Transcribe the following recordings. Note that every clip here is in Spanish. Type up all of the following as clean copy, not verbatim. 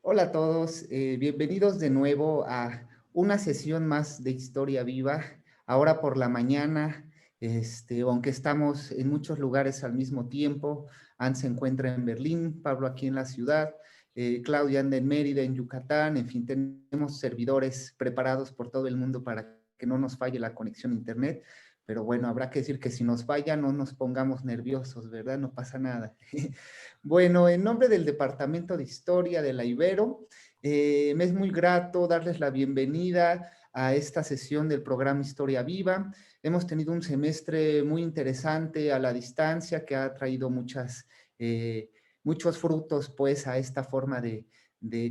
Hola a todos, bienvenidos de nuevo a una sesión más de Historia Viva, ahora por la mañana, aunque estamos en muchos lugares al mismo tiempo. Anne se encuentra en Berlín, Pablo aquí en la ciudad, Claudia anda en Mérida, en Yucatán. En fin, tenemos servidores preparados por todo el mundo para que no nos falle la conexión a internet. Pero bueno, habrá que decir que si nos falla no nos pongamos nerviosos, ¿verdad? No pasa nada. Bueno, en nombre del Departamento de Historia de la Ibero, me es muy grato darles la bienvenida a esta sesión del programa Historia Viva. Hemos tenido un semestre muy interesante a la distancia que ha traído muchos frutos pues a esta forma de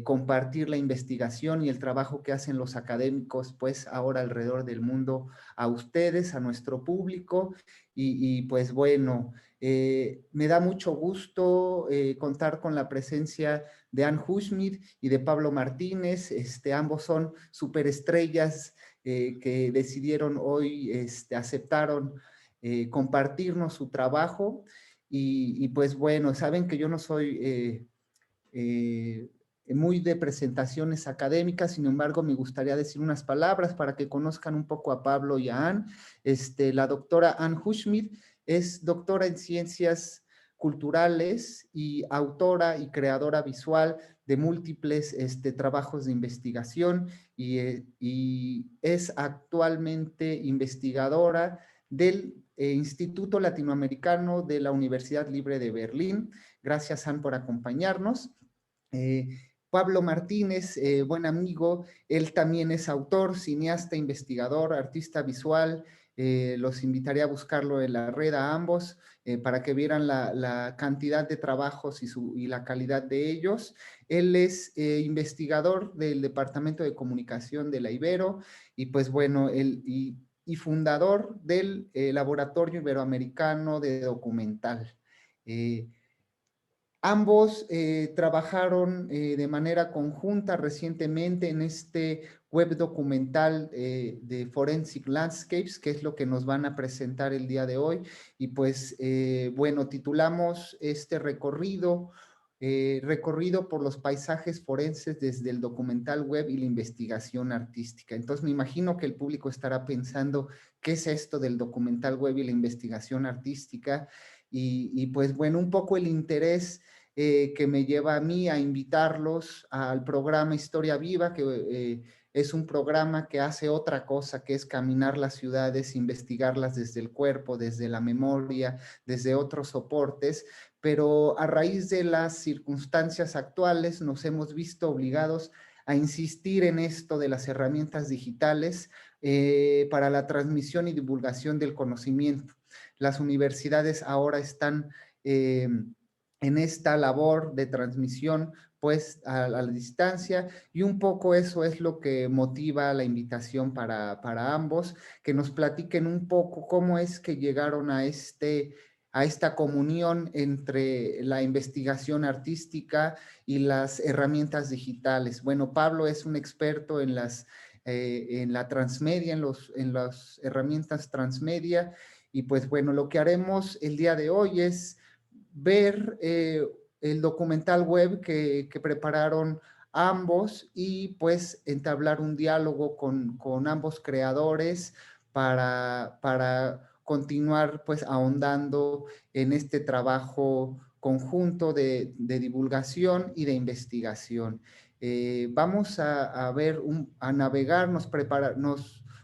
compartir la investigación y el trabajo que hacen los académicos pues ahora alrededor del mundo a ustedes, a nuestro público y pues bueno, me da mucho gusto contar con la presencia de Anne Huschmidt y de Pablo Martínez. Ambos son superestrellas que decidieron hoy, aceptaron compartirnos su trabajo. Pues bueno, saben que yo no soy eh, muy de presentaciones académicas. Sin embargo, me gustaría decir unas palabras para que conozcan un poco a Pablo y a Anne. La doctora Anne Huschmidt es doctora en ciencias culturales y autora y creadora visual de múltiples trabajos de investigación y es actualmente investigadora del Instituto Latinoamericano de la Universidad Libre de Berlín. Gracias, Anne, por acompañarnos. Eh, Pablo Martínez, buen amigo, él también es autor, cineasta, investigador, artista visual. Los invitaría a buscarlo en la red a ambos para que vieran la cantidad de trabajos y la calidad de ellos. Él es investigador del Departamento de Comunicación de la Ibero y pues bueno, y fundador del Laboratorio Iberoamericano de Documental. Eh, Ambos trabajaron de manera conjunta recientemente en este web documental de Forensic Landscapes, que es lo que nos van a presentar el día de hoy. Y pues, bueno, titulamos este recorrido por los paisajes forenses desde el documental web y la investigación artística. Entonces me imagino que el público estará pensando, ¿qué es esto del documental web y la investigación artística? Pues bueno, un poco el interés que me lleva a mí a invitarlos al programa Historia Viva, que es un programa que hace otra cosa, que es caminar las ciudades, investigarlas desde el cuerpo, desde la memoria, desde otros soportes, pero a raíz de las circunstancias actuales nos hemos visto obligados a insistir en esto de las herramientas digitales para la transmisión y divulgación del conocimiento. Las universidades ahora están en esta labor de transmisión pues a la distancia, y un poco eso es lo que motiva la invitación para ambos, que nos platiquen un poco cómo es que llegaron a esta comunión entre la investigación artística y las herramientas digitales. Bueno, Pablo es un experto en la transmedia, en las herramientas transmedia, y pues bueno, lo que haremos el día de hoy es ver el documental web que prepararon ambos y pues entablar un diálogo con ambos creadores para continuar pues ahondando en este trabajo conjunto de divulgación y de investigación. Vamos a ver, a navegar, nos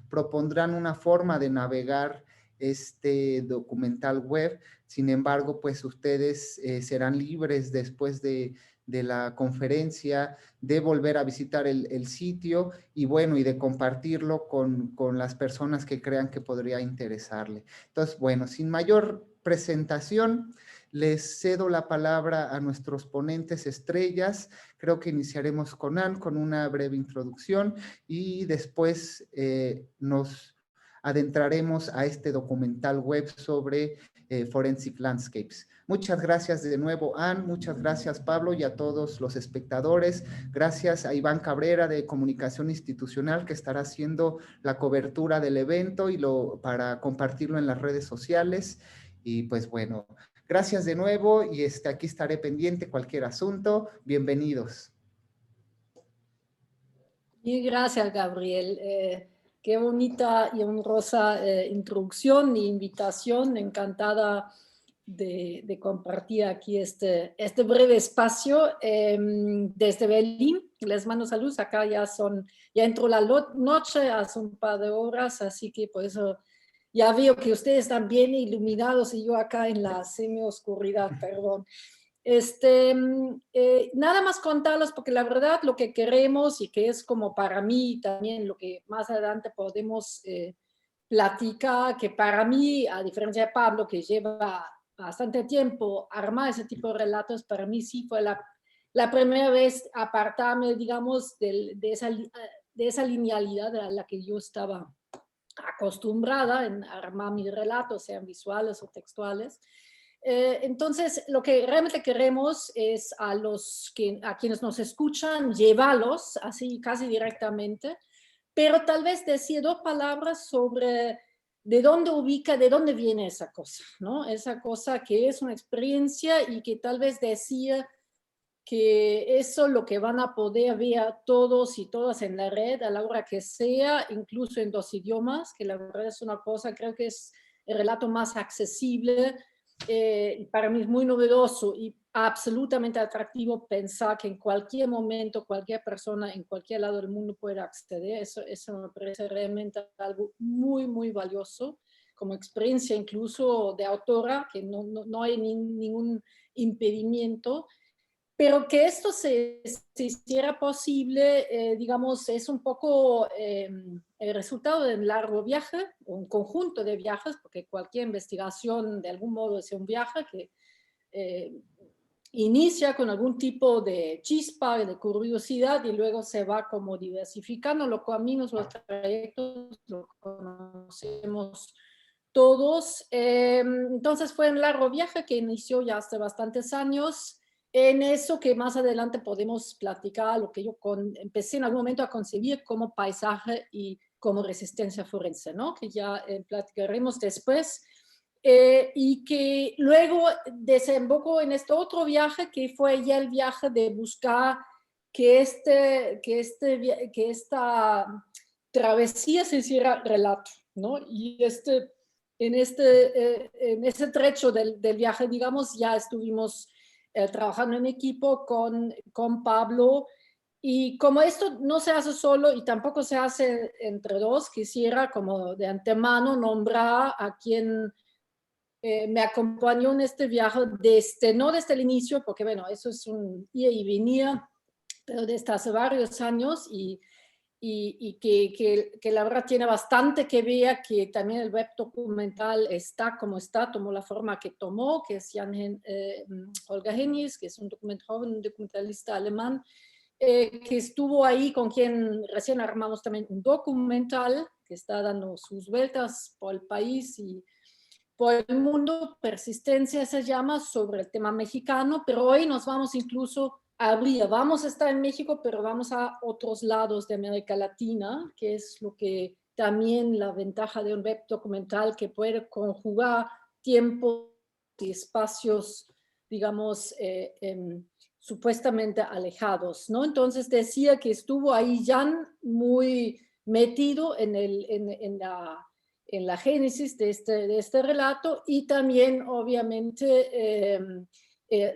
propondrán una forma de navegar este documental web. Sin embargo, pues ustedes serán libres después de la conferencia de volver a visitar el sitio y bueno, y de compartirlo con las personas que crean que podría interesarle. Entonces, bueno, sin mayor presentación, les cedo la palabra a nuestros ponentes estrellas. Creo que iniciaremos con Anne, con una breve introducción y después nos adentraremos a este documental web sobre Forensic Landscapes. Muchas gracias de nuevo, Anne, muchas gracias, Pablo, y a todos los espectadores. Gracias a Iván Cabrera de Comunicación Institucional, que estará haciendo la cobertura del evento para compartirlo en las redes sociales. Y pues bueno, gracias de nuevo y aquí estaré pendiente cualquier asunto. Bienvenidos. Y gracias, Gabriel. Qué bonita y honrosa introducción y invitación. Encantada de compartir aquí este breve espacio desde Berlín. Les mando saludos. Acá ya entró la noche hace un par de horas, así que por eso ya veo que ustedes están bien iluminados y yo acá en la semi-oscuridad, perdón. Nada más contarlos porque la verdad lo que queremos y que es como para mí también lo que más adelante podemos platicar, que para mí, a diferencia de Pablo, que lleva bastante tiempo armar ese tipo de relatos, para mí sí fue la primera vez apartarme, digamos, de esa linealidad a la que yo estaba acostumbrada en armar mis relatos, sean visuales o textuales. Entonces, lo que realmente queremos es a quienes nos escuchan, llevarlos así casi directamente, pero tal vez decir dos palabras sobre de dónde viene esa cosa, ¿no? Esa cosa que es una experiencia y que tal vez decía que eso lo que van a poder ver todos y todas en la red a la hora que sea, incluso en 2 idiomas, que la verdad es una cosa, creo que es el relato más accesible. Para mí es muy novedoso y absolutamente atractivo pensar que en cualquier momento, cualquier persona en cualquier lado del mundo puede acceder. Eso me parece realmente algo muy, muy valioso, como experiencia incluso de autora, que no hay ningún impedimento. Pero que esto se hiciera posible, digamos, es un poco el resultado de un largo viaje, un conjunto de viajes, porque cualquier investigación de algún modo es un viaje que eh, inicia con algún tipo de chispa, de curiosidad y luego se va como diversificando. Los caminos, los trayectos, lo conocemos todos. Entonces fue un largo viaje que inició ya hace bastantes años en eso que más adelante podemos platicar, lo que yo empecé en algún momento a concebir como paisaje y como resistencia forense, ¿no? Que ya platicaremos después. Y que luego desembocó en este otro viaje que fue ya el viaje de buscar que esta travesía se hiciera relato, ¿no? Y en ese trecho del viaje, digamos, ya estuvimos trabajando en equipo con Pablo. Y como esto no se hace solo y tampoco se hace entre dos, quisiera como de antemano nombrar a quien me acompañó en este viaje no desde el inicio, porque bueno, eso es un ir y venía, pero desde hace varios años y que la verdad tiene bastante que ver, que también el web documental está como está, tomó la forma que tomó, que es Holger Hennis, que es un joven documentalista alemán, que estuvo ahí con quien recién armamos también un documental que está dando sus vueltas por el país y por el mundo. Persistencia se llama, sobre el tema mexicano, pero hoy nos vamos incluso a abrir. Vamos a estar en México, pero vamos a otros lados de América Latina, que es lo que también la ventaja de un web documental, que puede conjugar tiempo y espacios, digamos, supuestamente alejados, ¿no? Entonces decía que estuvo ahí Jan muy metido en la génesis de este relato y también obviamente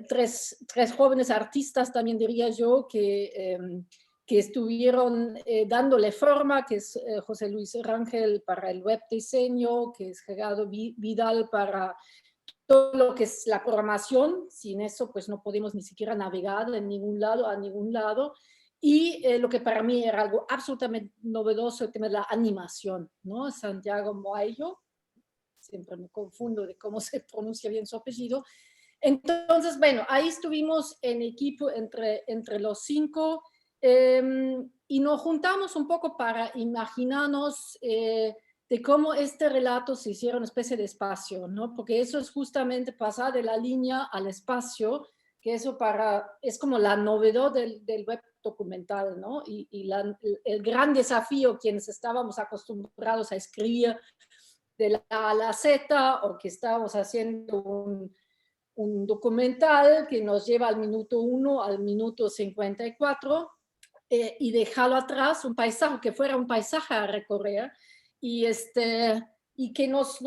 tres jóvenes artistas también diría yo que estuvieron dándole forma, que es José Luis Rangel para el web diseño, que es Gerardo Vidal para todo lo que es la programación. Sin eso pues no podemos ni siquiera navegar de ningún lado a ningún lado. Y lo que para mí era algo absolutamente novedoso, el tema de la animación, ¿no? Santiago Moayo, siempre me confundo de cómo se pronuncia bien su apellido. Entonces, bueno, ahí estuvimos en equipo entre los 5 y nos juntamos un poco para imaginarnos de cómo este relato se hiciera una especie de espacio, ¿no? Porque eso es justamente pasar de la línea al espacio, que eso es como la novedad del web documental, ¿no? Y el gran desafío, quienes estábamos acostumbrados a escribir de la A a la Z, o que estábamos haciendo un documental que nos lleva al minuto 1 al minuto 54, y dejarlo atrás, un paisaje, que fuera un paisaje a recorrer, y, y que nos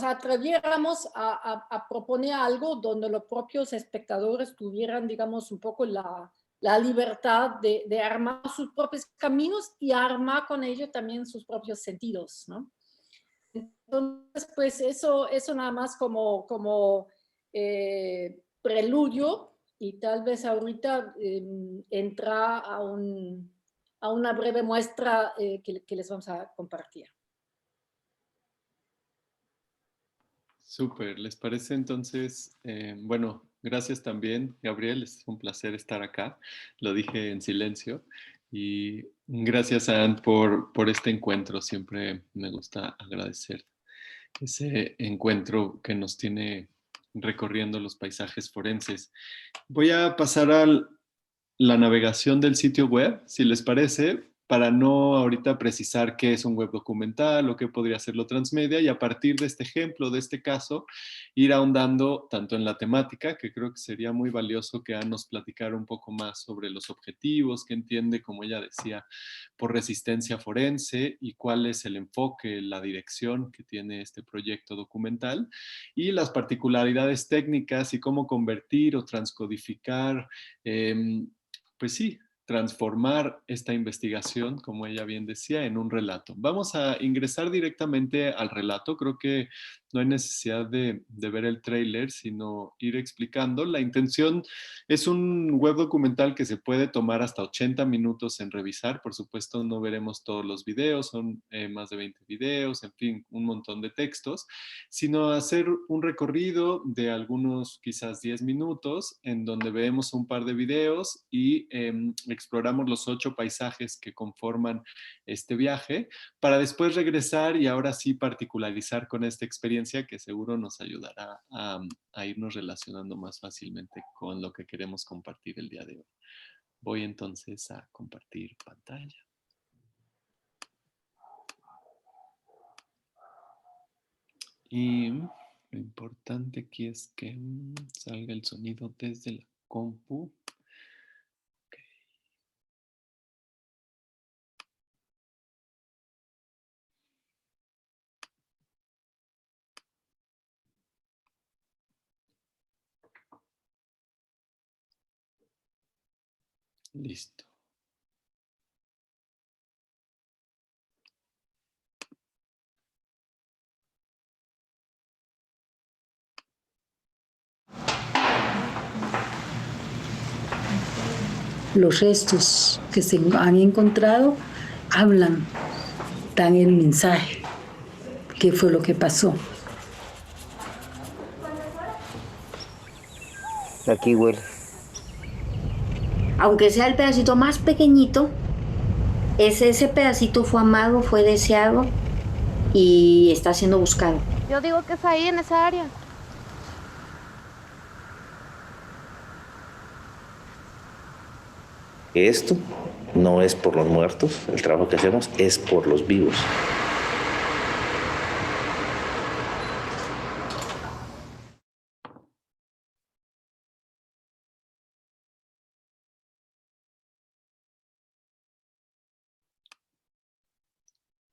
atreviéramos a proponer algo donde los propios espectadores tuvieran, digamos, un poco la libertad de armar sus propios caminos y armar con ello también sus propios sentidos, ¿no? Entonces, pues eso nada más como preludio, y tal vez ahorita entra a una breve muestra que les vamos a compartir. Súper, ¿les parece entonces? Bueno, gracias también, Gabriel, es un placer estar acá, lo dije en silencio, y gracias, Anne, por este encuentro, siempre me gusta agradecer ese encuentro que nos tiene recorriendo los paisajes forenses. Voy a pasar a la navegación del sitio web, si les parece, para no ahorita precisar qué es un web documental o qué podría ser lo transmedia, y a partir de este ejemplo, de este caso, ir ahondando tanto en la temática, que creo que sería muy valioso que Anne nos platicara un poco más sobre los objetivos, que entiende, como ella decía, por resistencia forense, y cuál es el enfoque, la dirección que tiene este proyecto documental, y las particularidades técnicas y cómo convertir o transcodificar, pues sí, transformar esta investigación, como ella bien decía, en un relato. Vamos a ingresar directamente al relato. Creo que no hay necesidad de ver el tráiler, sino ir explicando. La intención es un web documental que se puede tomar hasta 80 minutos en revisar. Por supuesto, no veremos todos los videos, son más de 20 videos, en fin, un montón de textos, sino hacer un recorrido de algunos quizás 10 minutos en donde vemos un par de videos y exploramos los 8 paisajes que conforman este viaje, para después regresar y ahora sí particularizar con esta experiencia que seguro nos ayudará a irnos relacionando más fácilmente con lo que queremos compartir el día de hoy. Voy entonces a compartir pantalla. Y lo importante aquí es que salga el sonido desde la compu. Listo. Los restos que se han encontrado hablan, dan el mensaje. ¿Qué fue lo que pasó? Aquí huele. Aunque sea el pedacito más pequeñito, ese pedacito fue amado, fue deseado y está siendo buscado. Yo digo que es ahí, en esa área. Esto no es por los muertos, el trabajo que hacemos es por los vivos.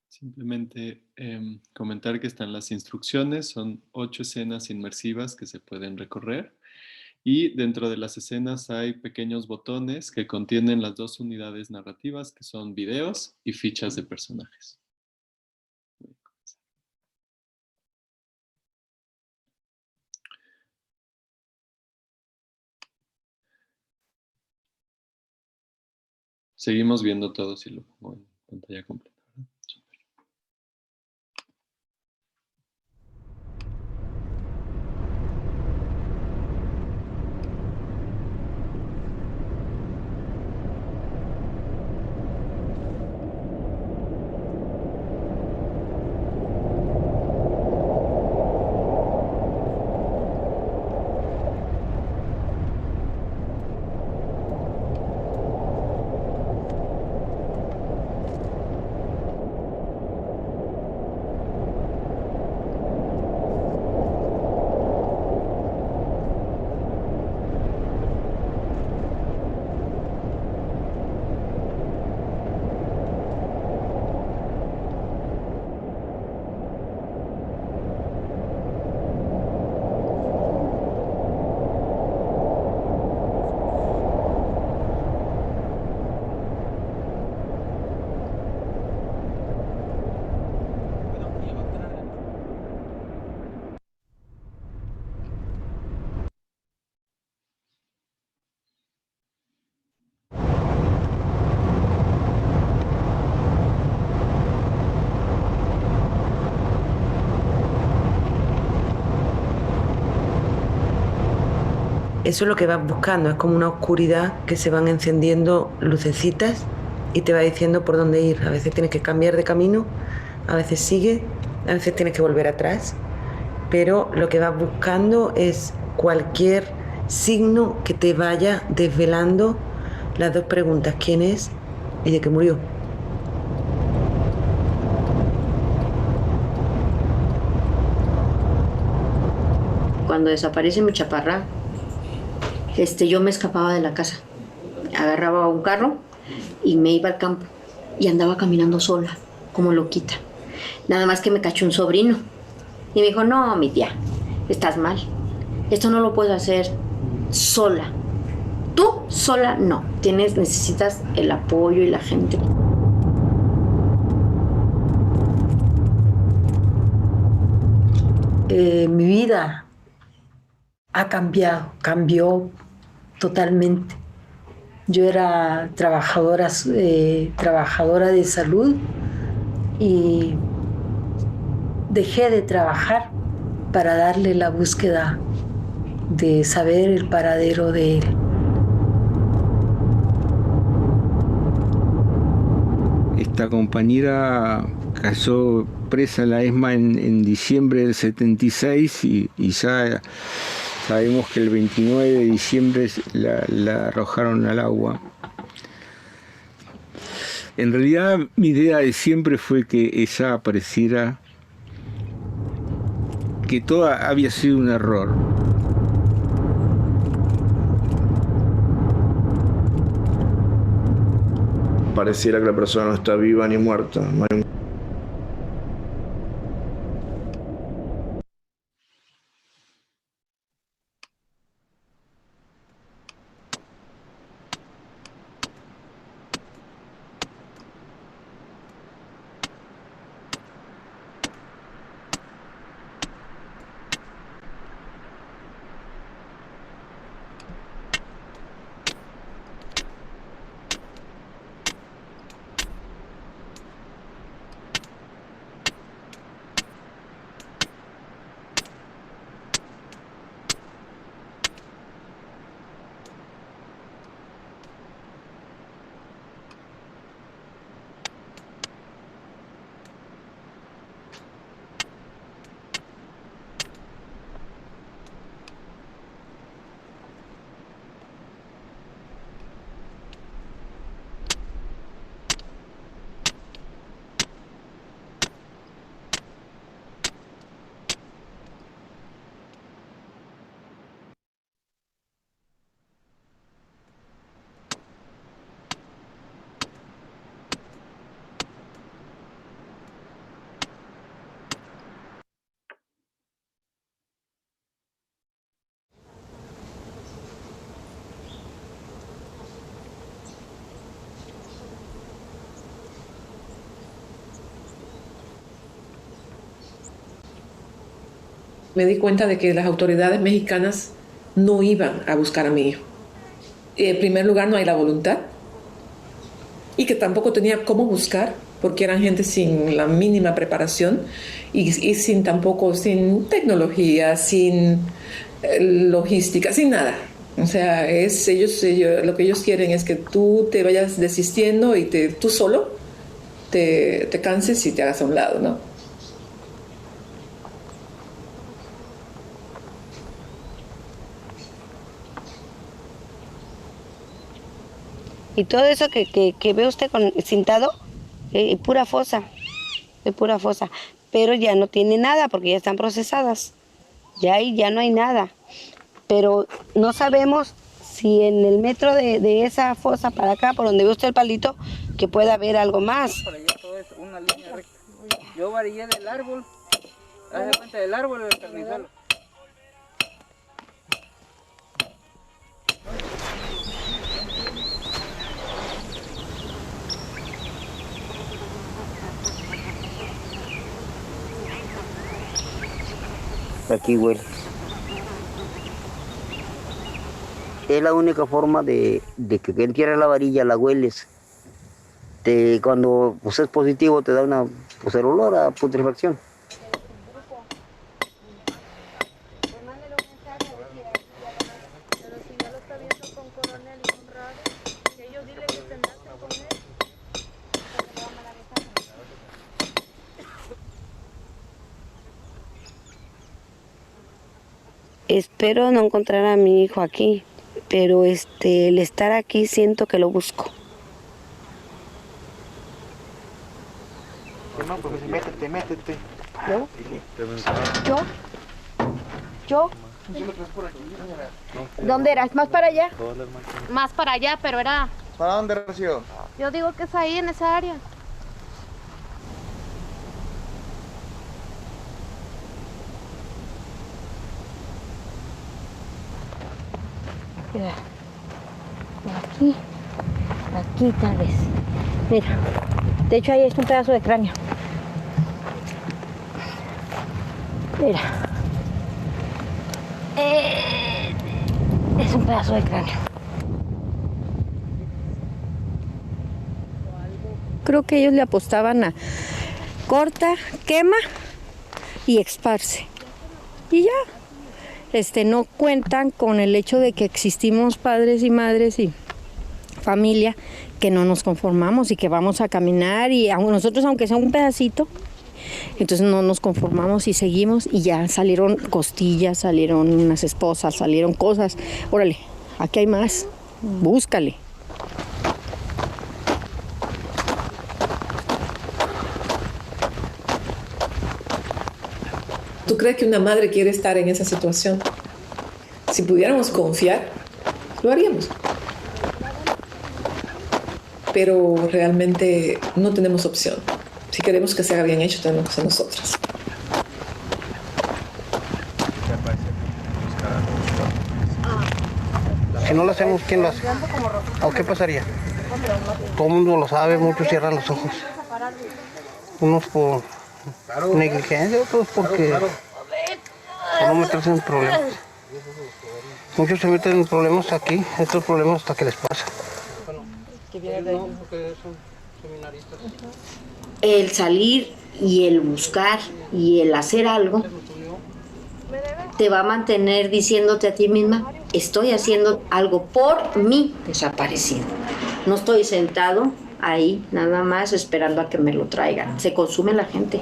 Simplemente comentar que están las instrucciones, son 8 escenas inmersivas que se pueden recorrer, y dentro de las escenas hay pequeños botones que contienen las 2 unidades narrativas, que son videos y fichas de personajes. Seguimos viendo todo si lo pongo en pantalla completa. Eso es lo que vas buscando, es como una oscuridad que se van encendiendo lucecitas y te va diciendo por dónde ir. A veces tienes que cambiar de camino, a veces sigue, a veces tienes que volver atrás, pero lo que vas buscando es cualquier signo que te vaya desvelando las dos preguntas: ¿quién es y de qué murió? Cuando desaparece mi chaparra, yo me escapaba de la casa. Agarraba un carro y me iba al campo. Y andaba caminando sola, como loquita. Nada más que me cachó un sobrino. Y me dijo, no, mi tía, estás mal. Esto no lo puedes hacer sola. Tú sola no. Necesitas el apoyo y la gente. Mi vida ha cambiado, cambió totalmente. Yo era trabajadora de salud y dejé de trabajar para darle la búsqueda de saber el paradero de él. Esta compañera cayó presa en la ESMA en diciembre del 76 y ya sabemos que el 29 de diciembre la arrojaron al agua. En realidad mi idea de siempre fue que ella apareciera, que todo había sido un error. Pareciera que la persona no está viva ni muerta. No hay Me di cuenta de que las autoridades mexicanas no iban a buscar a mi hijo. En primer lugar, no hay la voluntad y que tampoco tenía cómo buscar porque eran gente sin la mínima preparación y sin tecnología, sin logística, sin nada. O sea, ellos, lo que ellos quieren es que tú te vayas desistiendo y tú solo te canses y te hagas a un lado, ¿no? Y todo eso que ve usted cintado, pura fosa, es pura fosa. Pero ya no tiene nada porque ya están procesadas. Ya ahí ya no hay nada. Pero no sabemos si en el metro de esa fosa para acá, por donde ve usted el palito, que pueda haber algo más. Por allá todo es una línea recta. Yo varillé del árbol, haz de cuenta del árbol del carnicero. Aquí huele. Es la única forma de que entierres la varilla, la hueles. Cuando pues, es positivo te da el olor a putrefacción. Espero no encontrar a mi hijo aquí, pero el estar aquí siento que lo busco. No, pues métete. ¿Yo? ¿Dónde era? ¿Es más para allá? Más para allá, pero era... ¿Para dónde, Rocío? Yo digo que es ahí, en esa área. Mira, aquí tal vez. Mira, de hecho ahí está un pedazo de cráneo. Mira. Es un pedazo de cráneo. Creo que ellos le apostaban a corta, quema y esparce. Y ya. No cuentan con el hecho de que existimos padres y madres y familia, que no nos conformamos y que vamos a caminar y nosotros, aunque sea un pedacito, entonces no nos conformamos y seguimos, y ya salieron costillas, salieron unas esposas, salieron cosas. Órale, aquí hay más, búscale. ¿Tú crees que una madre quiere estar en esa situación? Si pudiéramos confiar, lo haríamos. Pero realmente no tenemos opción. Si queremos que sea bien hecho, tenemos que ser nosotras. Si no lo hacemos, ¿quién lo hace? ¿O qué pasaría? Todo el mundo lo sabe, muchos cierran los ojos. Unos por negligencia, otros porque por no meterse en problemas. Muchos se meten en problemas aquí, estos problemas hasta que les pasa. El salir y el buscar y el hacer algo te va a mantener diciéndote a ti misma, estoy haciendo algo por mi desaparecido. No estoy sentado ahí nada más esperando a que me lo traigan. Se consume la gente.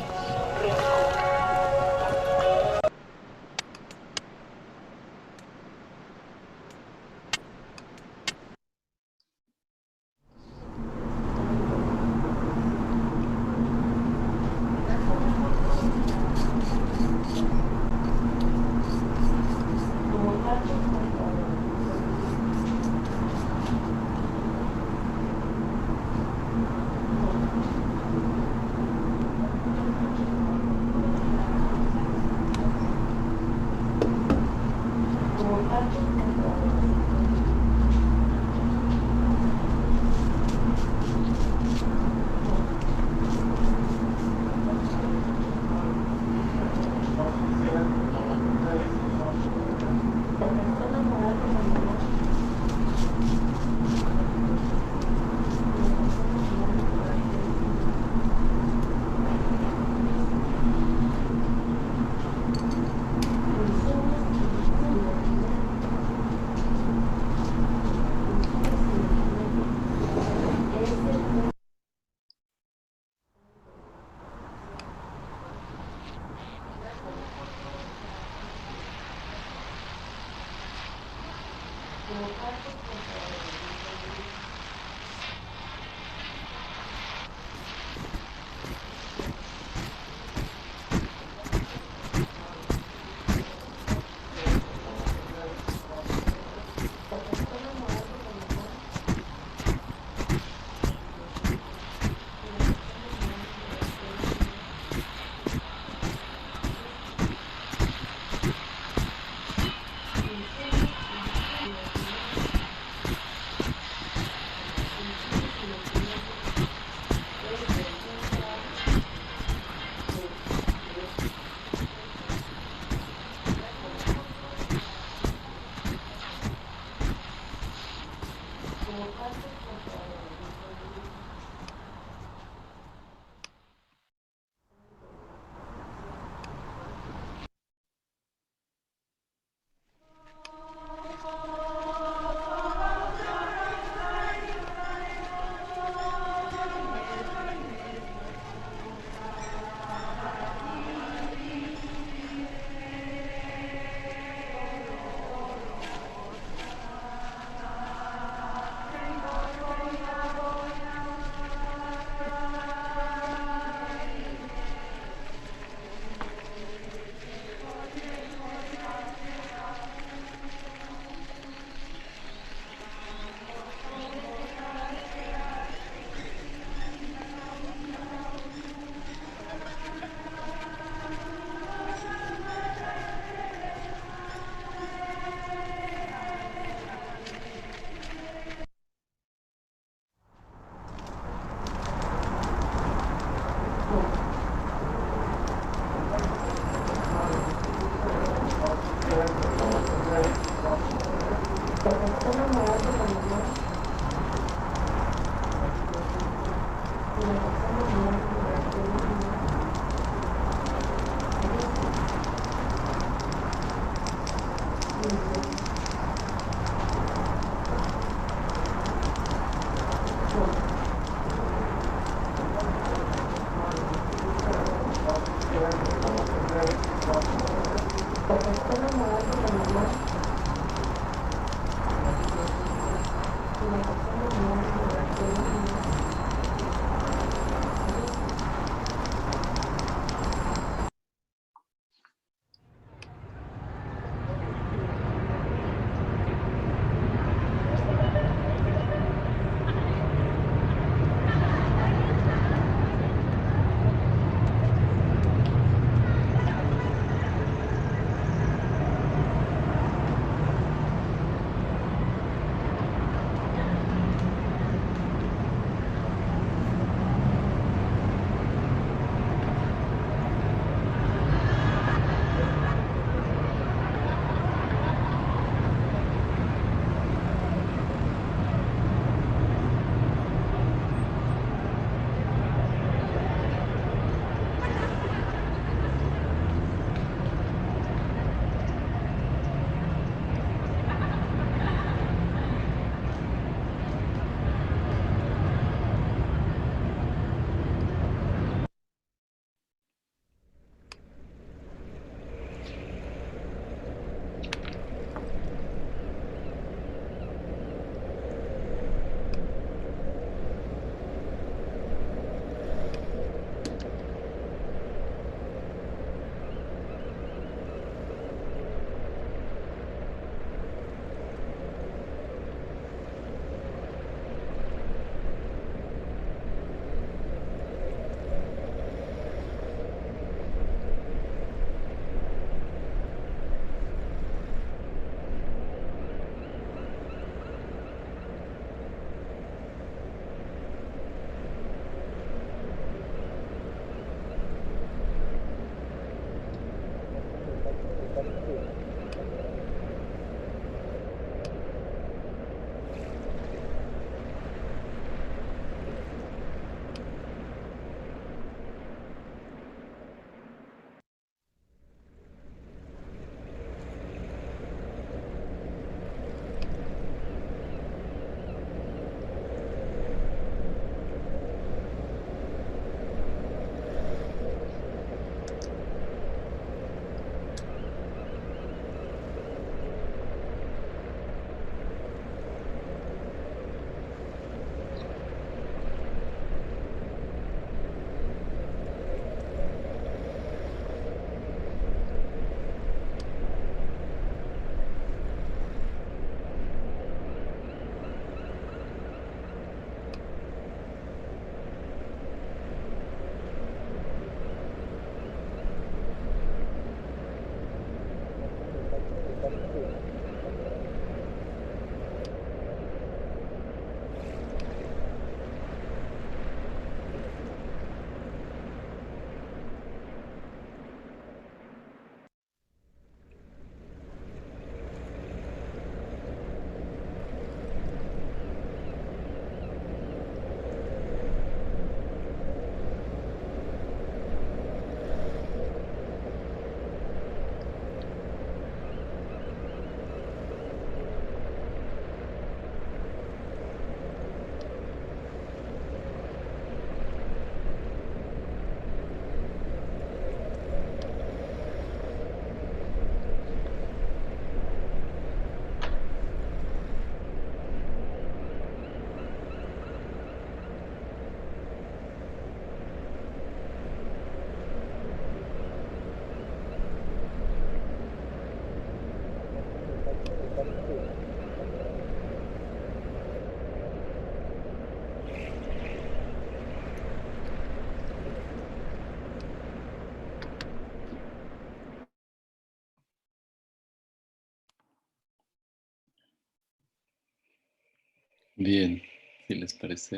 Bien, si les parece,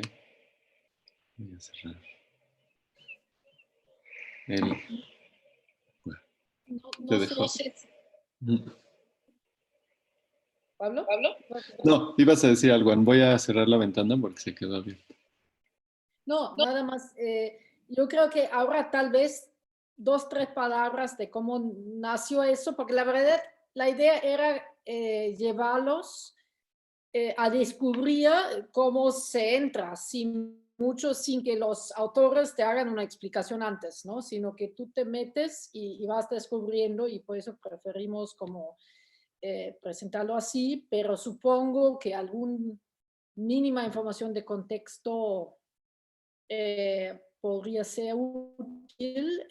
voy a cerrar el... Bueno, te No dejo. sé. Mm. ¿Pablo? No, ibas a decir algo. Voy a cerrar la ventana porque se quedó abierta. No, nada más. Yo creo que ahora tal vez 2, 3 palabras de cómo nació eso, porque la verdad, la idea era llevarlos a descubrir cómo se entra, sin que los autores te hagan una explicación antes, ¿no? Sino que tú te metes y vas descubriendo, y por eso preferimos como presentarlo así, pero supongo que algún mínima información de contexto podría ser útil.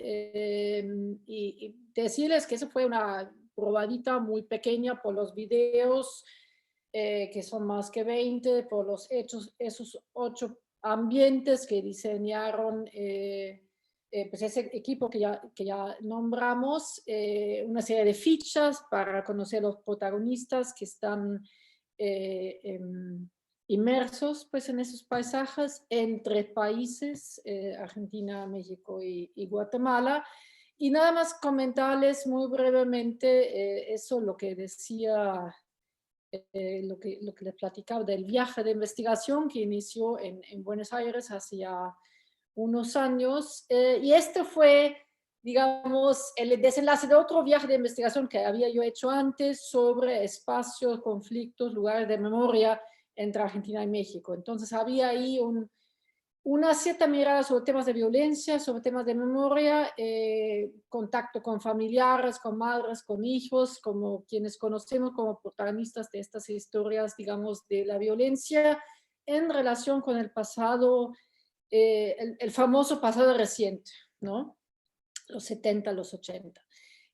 Y decirles que eso fue una probadita muy pequeña por los videos, que son más que 20, por los hechos, esos 8 ambientes que diseñaron pues ese equipo que ya nombramos, una serie de fichas para conocer los protagonistas que están inmersos pues, en esos paisajes entre países, Argentina, México y Guatemala. Y nada más comentarles muy brevemente eso, lo que decía, lo que les platicaba del viaje de investigación que inició en Buenos Aires hace ya unos años. Y este fue, digamos, el desenlace de otro viaje de investigación que había yo hecho antes sobre espacios, conflictos, lugares de memoria entre Argentina y México. Entonces había ahí una cierta mirada sobre temas de violencia, sobre temas de memoria, contacto con familiares, con madres, con hijos, como quienes conocemos como protagonistas de estas historias, digamos, de la violencia en relación con el pasado, el famoso pasado reciente, ¿no? Los 70, los 80.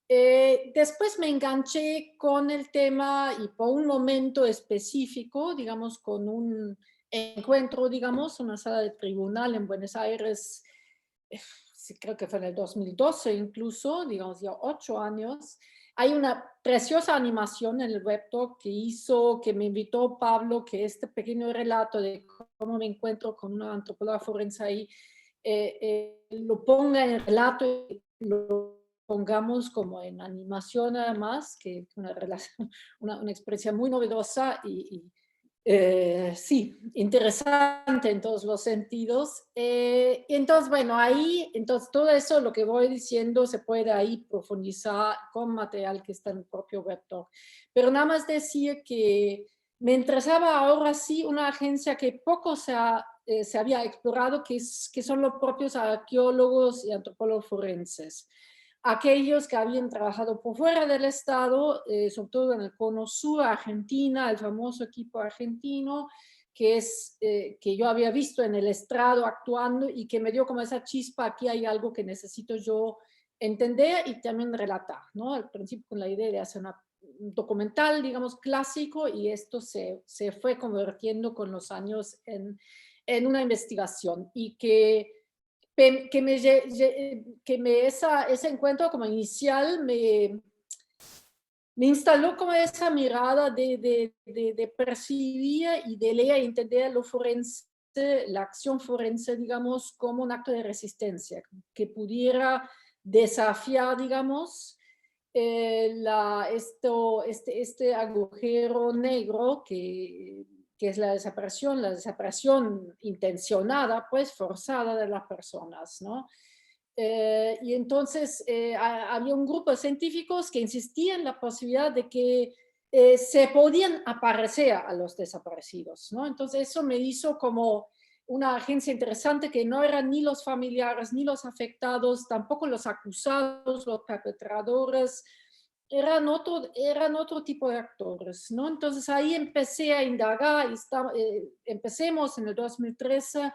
Después me enganché con el tema y por un momento específico, digamos, con un encuentro, digamos, una sala de tribunal en Buenos Aires, creo que fue en el 2012 incluso, digamos, ya 8 años. Hay una preciosa animación en el webtalk que me invitó Pablo, que este pequeño relato de cómo me encuentro con una antropóloga forense ahí, lo ponga en el relato y lo pongamos como en animación nada más, que una experiencia muy novedosa y sí, interesante en todos los sentidos. Entonces, bueno, ahí, entonces todo eso, lo que voy diciendo, se puede ahí profundizar con material que está en el propio webtalk. Pero nada más decir que me interesaba ahora sí una agencia que poco se había explorado, que son los propios arqueólogos y antropólogos forenses. Aquellos que habían trabajado por fuera del Estado, sobre todo en el Cono Sur, Argentina, el famoso equipo argentino, que yo había visto en el estrado actuando y que me dio como esa chispa, aquí hay algo que necesito yo entender y también relatar, ¿no? Al principio con la idea de hacer un documental, digamos, clásico, y esto se fue convirtiendo con los años en una investigación y ese encuentro como inicial me instaló como esa mirada de percibir y de leer y entender lo forense, la acción forense, digamos, como un acto de resistencia, que pudiera desafiar, digamos, este agujero negro que es la desaparición intencionada, pues forzada de las personas, ¿no? Y entonces había un grupo de científicos que insistían en la posibilidad de que se podían aparecer a los desaparecidos, ¿no? Entonces eso me hizo como una agencia interesante que no eran ni los familiares, ni los afectados, tampoco los acusados, los perpetradores, eran otro tipo de actores, ¿no? Entonces ahí empecé a indagar y empecemos en el 2013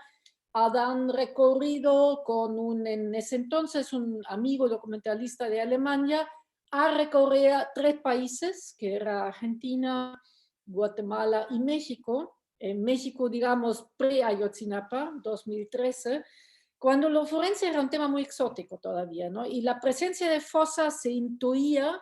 a dar un recorrido con en ese entonces un amigo documentalista de Alemania, a recorrer 3 países, que era Argentina, Guatemala y México. En México, digamos, pre-Ayotzinapa, 2013, cuando lo forense era un tema muy exótico todavía, ¿no? Y la presencia de fosas se intuía,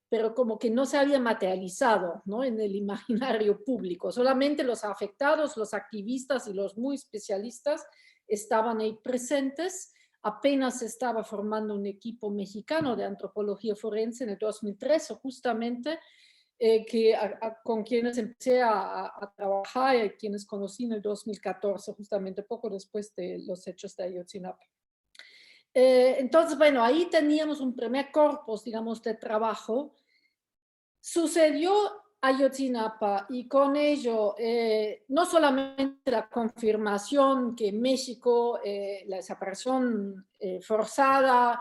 pero como que no se había materializado, ¿no? En el imaginario público. Solamente los afectados, los activistas y los muy especialistas estaban ahí presentes. Apenas se estaba formando un equipo mexicano de antropología forense en el 2013, justamente, con quienes empecé a trabajar y quienes conocí en el 2014, justamente poco después de los hechos de Ayotzinapa. Entonces, bueno, ahí teníamos un primer corpus, digamos, de trabajo. Sucedió Ayotzinapa y con ello no solamente la confirmación que en México la desaparición forzada,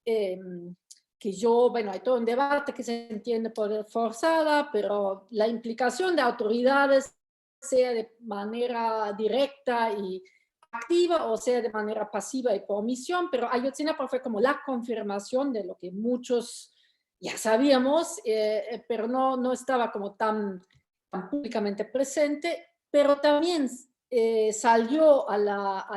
que bueno, hay todo un debate que se entiende por forzada, pero la implicación de autoridades sea de manera directa y activa o sea de manera pasiva y por omisión, pero Ayotzinapa fue como la confirmación de lo que muchos ya sabíamos, pero no estaba como tan públicamente presente, pero también salió a la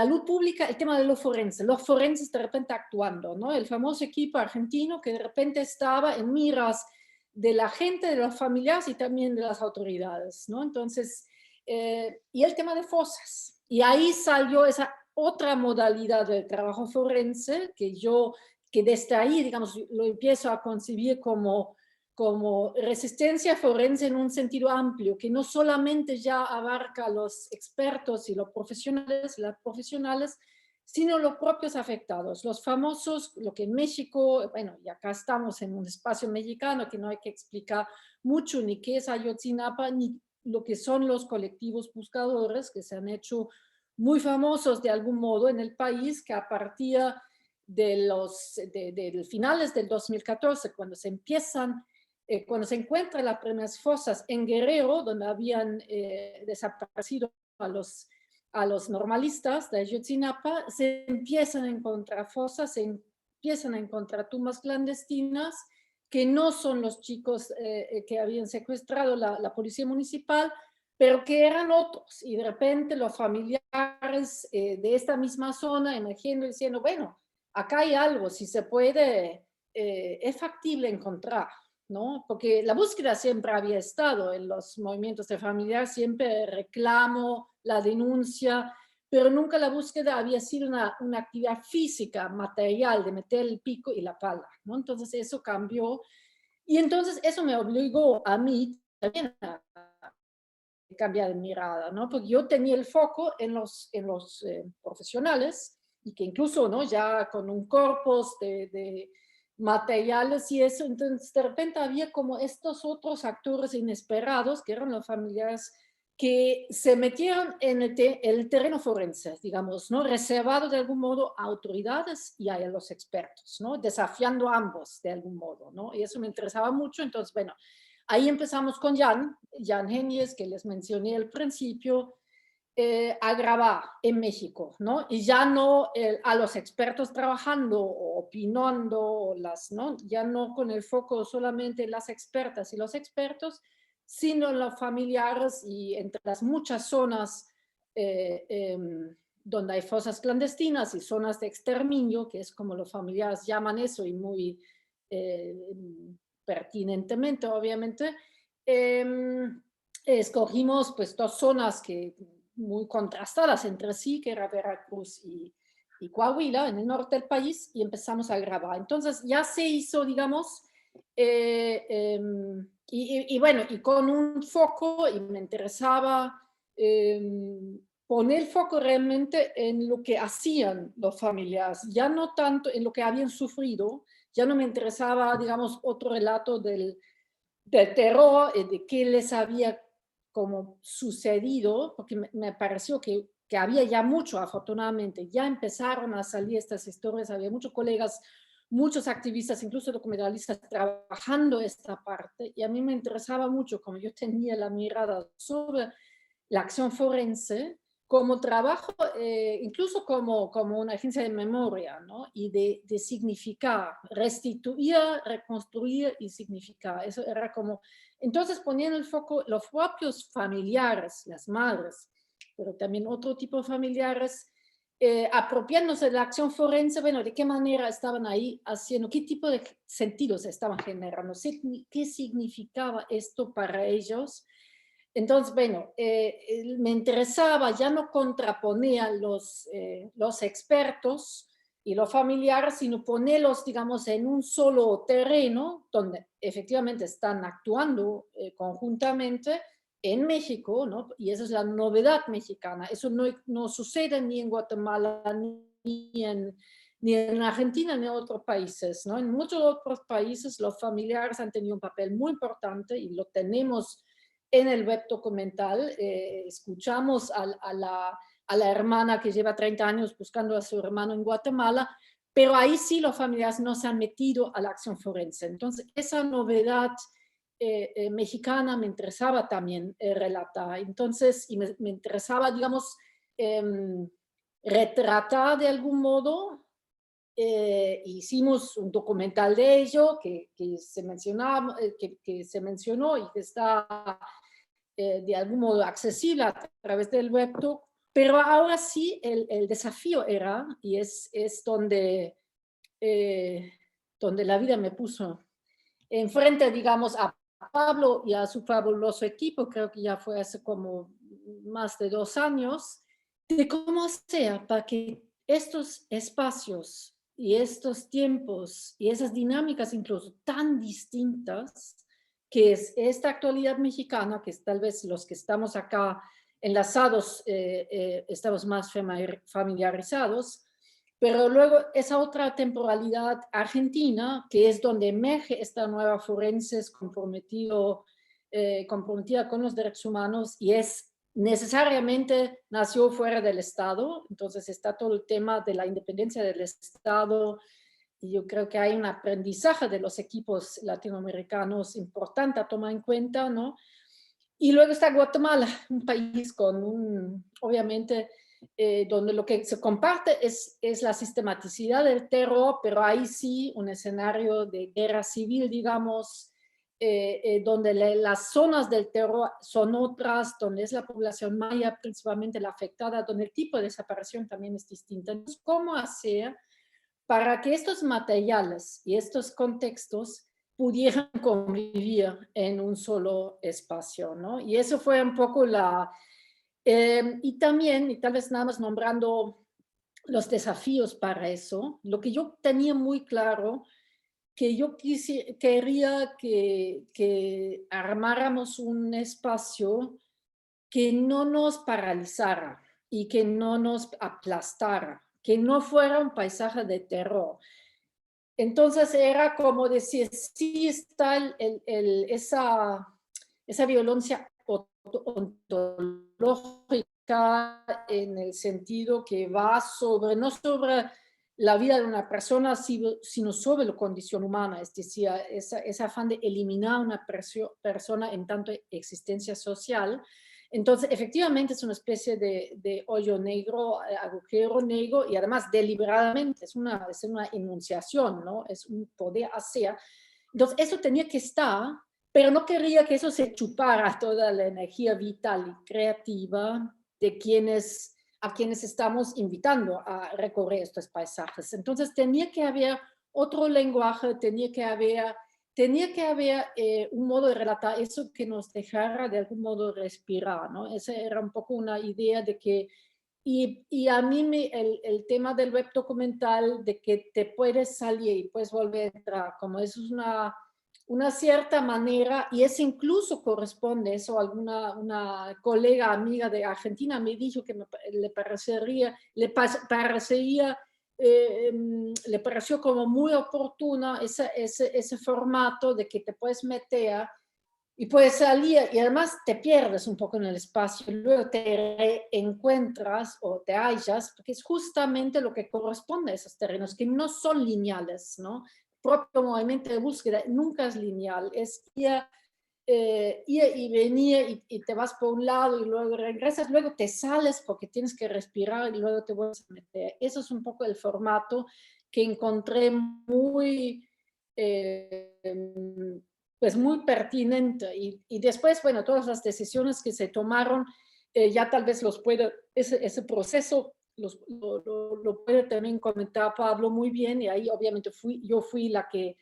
luz pública el tema de los forenses de repente actuando, ¿no? El famoso equipo argentino que de repente estaba en miras de la gente, de los familiares y también de las autoridades, ¿no? Entonces, y el tema de fosas. Y ahí salió esa otra modalidad de trabajo forense que desde ahí, digamos, lo empiezo a concebir como resistencia forense en un sentido amplio, que no solamente ya abarca a los expertos y los profesionales, las profesionales, sino los propios afectados, los famosos, lo que en México, bueno, y acá estamos en un espacio mexicano que no hay que explicar mucho ni qué es Ayotzinapa, ni lo que son los colectivos buscadores que se han hecho muy famosos de algún modo en el país, que a partir de finales del 2014, cuando se encuentran las primeras fosas en Guerrero, donde habían desaparecido a los normalistas de Ayotzinapa, se empiezan a encontrar fosas, se empiezan a encontrar tumbas clandestinas, que no son los chicos que habían secuestrado la policía municipal, pero que eran otros. Y de repente los familiares de esta misma zona emergiendo y diciendo, bueno, acá hay algo, si se puede, es factible encontrar, ¿no? Porque la búsqueda siempre había estado en los movimientos de familiar, siempre reclamo, la denuncia, pero nunca la búsqueda había sido una actividad física, material, de meter el pico y la pala, ¿no? Entonces eso cambió, y entonces eso me obligó a mí también a cambiar de mirada, ¿no? Porque yo tenía el foco en los profesionales, y que incluso, ¿no? Ya con un corpus de materiales y eso, entonces de repente había como estos otros actores inesperados, que eran los familiares, que se metieron en el terreno forense, digamos, ¿no? Reservado de algún modo a autoridades y a los expertos, ¿no? Desafiando a ambos de algún modo, ¿no? Y eso me interesaba mucho, entonces, bueno, ahí empezamos con Jan Géniez, que les mencioné al principio, a grabar en México, ¿no? Y ya no a los expertos trabajando o opinando, ¿no? Ya no con el foco solamente en las expertas y los expertos, sino en los familiares y entre las muchas zonas donde hay fosas clandestinas y zonas de exterminio, que es como los familiares llaman eso y muy pertinentemente, obviamente, escogimos pues 2 zonas que muy contrastadas entre sí, que era Veracruz y Coahuila, en el norte del país, y empezamos a grabar. Entonces ya se hizo, digamos, y bueno, y con un foco, y me interesaba poner el foco realmente en lo que hacían los familiares, ya no tanto en lo que habían sufrido, ya no me interesaba, digamos, otro relato del terror, de qué les había como sucedido, porque me pareció que había ya mucho, afortunadamente, ya empezaron a salir estas historias, había muchos colegas, muchos activistas, incluso documentalistas, trabajando esta parte, y a mí me interesaba mucho, como yo tenía la mirada sobre la acción forense, como trabajo, incluso como una agencia de memoria, ¿no? Y de significar, restituir, reconstruir y significar. Eso era como, entonces ponían el foco los propios familiares, las madres, pero también otro tipo de familiares, apropiándose de la acción forense, bueno, de qué manera estaban ahí haciendo, qué tipo de sentidos estaban generando, qué significaba esto para ellos. Entonces, bueno, me interesaba, ya no contraponía los expertos y los familiares, sino ponerlos, digamos, en un solo terreno, donde efectivamente están actuando conjuntamente en México, ¿no? Y esa es la novedad mexicana. Eso no sucede ni en Guatemala, ni en Argentina, ni en otros países, ¿no? En muchos otros países los familiares han tenido un papel muy importante y lo tenemos en el web documental. Escuchamos a la hermana que lleva 30 años buscando a su hermano en Guatemala, pero ahí sí los familiares no se han metido a la acción forense. Entonces, esa novedad mexicana me interesaba también relatar. Entonces, y me interesaba, digamos, retratar de algún modo. Hicimos un documental de ello que se mencionó y que está de algún modo accesible a través del webtoon, pero ahora sí el desafío era, y es donde la vida me puso enfrente, digamos, a Pablo y a su fabuloso equipo, creo que ya fue hace como más de 2 años, de cómo hacer para que estos espacios y estos tiempos y esas dinámicas incluso tan distintas, que es esta actualidad mexicana, que es tal vez los que estamos acá enlazados, estamos más familiarizados, pero luego esa otra temporalidad argentina, que es donde emerge esta nueva forenses comprometida con los derechos humanos y es necesariamente nació fuera del Estado, entonces está todo el tema de la independencia del Estado y yo creo que hay un aprendizaje de los equipos latinoamericanos importante a tomar en cuenta, ¿no? Y luego está Guatemala, un país con obviamente, donde lo que se comparte es la sistematicidad del terror, pero ahí sí un escenario de guerra civil, digamos, donde las zonas del terror son otras, donde es la población maya principalmente la afectada, donde el tipo de desaparición también es distinta. Entonces, ¿cómo hacer para que estos materiales y estos contextos pudieran convivir en un solo espacio, ¿no? Y eso fue un poco y también, y tal vez nada más nombrando los desafíos para eso, lo que yo tenía muy claro, que yo quería que armáramos un espacio que no nos paralizara y que no nos aplastara, que no fuera un paisaje de terror. Entonces era como decir, sí está esa violencia ontológica en el sentido que va no sobre la vida de una persona, sino sobre la condición humana, es decir, ese afán de eliminar a una persona en tanto existencia social. Entonces, efectivamente es una especie de hoyo negro, agujero negro, y además deliberadamente es una enunciación, ¿no? Es un poder hacer. Entonces, eso tenía que estar, pero no quería que eso se chupara toda la energía vital y creativa de a quienes estamos invitando a recorrer estos paisajes. Entonces tenía que haber otro lenguaje, tenía que haber un modo de relatar eso que nos dejara de algún modo respirar, ¿no? Esa era un poco una idea de que, y a mí el tema del web documental, de que te puedes salir y puedes volver a entrar, como eso es una cierta manera, y eso incluso corresponde, eso una colega amiga de Argentina me dijo que le pareció como muy oportuno ese formato de que te puedes meter y puedes salir y además te pierdes un poco en el espacio y luego te reencuentras o te hallas, porque es justamente lo que corresponde a esos terrenos que no son lineales, ¿no? Propio movimiento de búsqueda nunca es lineal, es ir y venir y te vas por un lado y luego regresas, luego te sales porque tienes que respirar y luego te vuelves a meter. Eso es un poco el formato que encontré pues muy pertinente y después, bueno, todas las decisiones que se tomaron, ya tal vez ese proceso lo puede también comentar Pablo muy bien, y ahí obviamente yo fui la que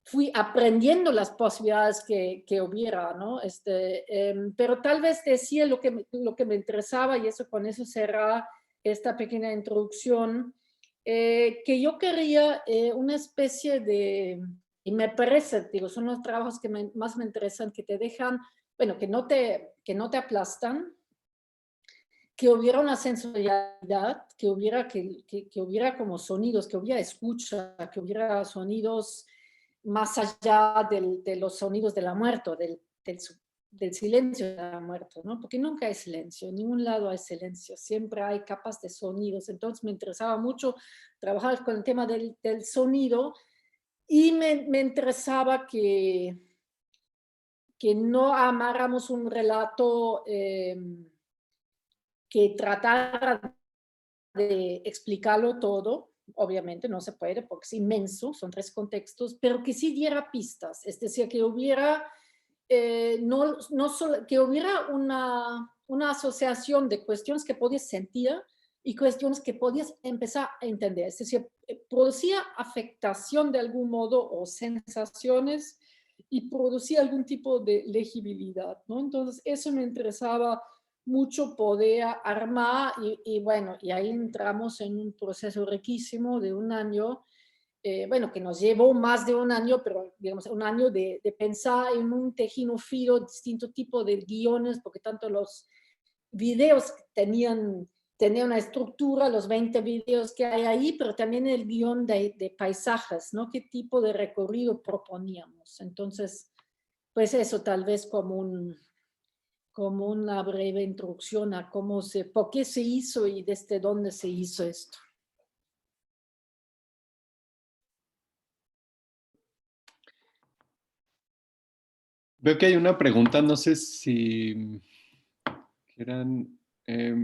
fui aprendiendo las posibilidades que hubiera, ¿no? Pero tal vez decía lo que me interesaba, y con eso cerraba esta pequeña introducción, que yo quería una especie de, y me parece, digo, son los trabajos que más me interesan, que te dejan, bueno, que no te aplastan, que hubiera una sensorialidad, que hubiera como sonidos, que hubiera escucha, que hubiera sonidos más allá de los sonidos de la muerte, del silencio de la muerte, ¿no? Porque nunca hay silencio, en ningún lado hay silencio, siempre hay capas de sonidos. Entonces me interesaba mucho trabajar con el tema del sonido y me interesaba que que no amarramos un relato que tratara de explicarlo todo. Obviamente no se puede porque es inmenso, son 3 contextos, pero que sí diera pistas, es decir, que hubiera, no solo, que hubiera una asociación de cuestiones que podías sentir y cuestiones que podías empezar a entender, es decir, producía afectación de algún modo o sensaciones y producía algún tipo de legibilidad, ¿no? Entonces eso me interesaba mucho poder armar y bueno, y ahí entramos en un proceso riquísimo de un año, bueno, que nos llevó más de un año, pero digamos un año de pensar en un tejido fino, distinto tipo de guiones, porque tanto los videos tenían una estructura, los 20 videos que hay ahí, pero también el guión de paisajes, ¿no? ¿Qué tipo de recorrido proponíamos? Entonces, pues eso tal vez como una breve introducción a por qué se hizo y desde dónde se hizo esto. Veo que hay una pregunta, no sé si quieran...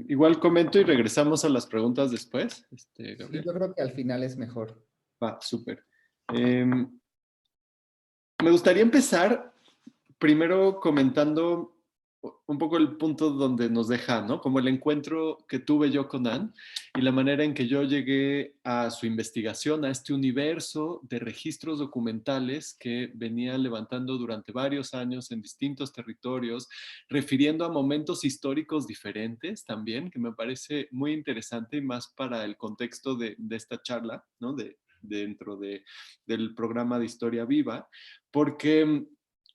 igual comento y regresamos a las preguntas después. Gabriel. Sí, yo creo que al final es mejor. Va, súper. Me gustaría empezar primero comentando un poco el punto donde nos deja, ¿no? Como el encuentro que tuve yo con Anne y la manera en que yo llegué a su investigación, a este universo de registros documentales que venía levantando durante varios años en distintos territorios, refiriendo a momentos históricos diferentes también, que me parece muy interesante y más para el contexto de esta charla, ¿no? Dentro del programa de Historia Viva, porque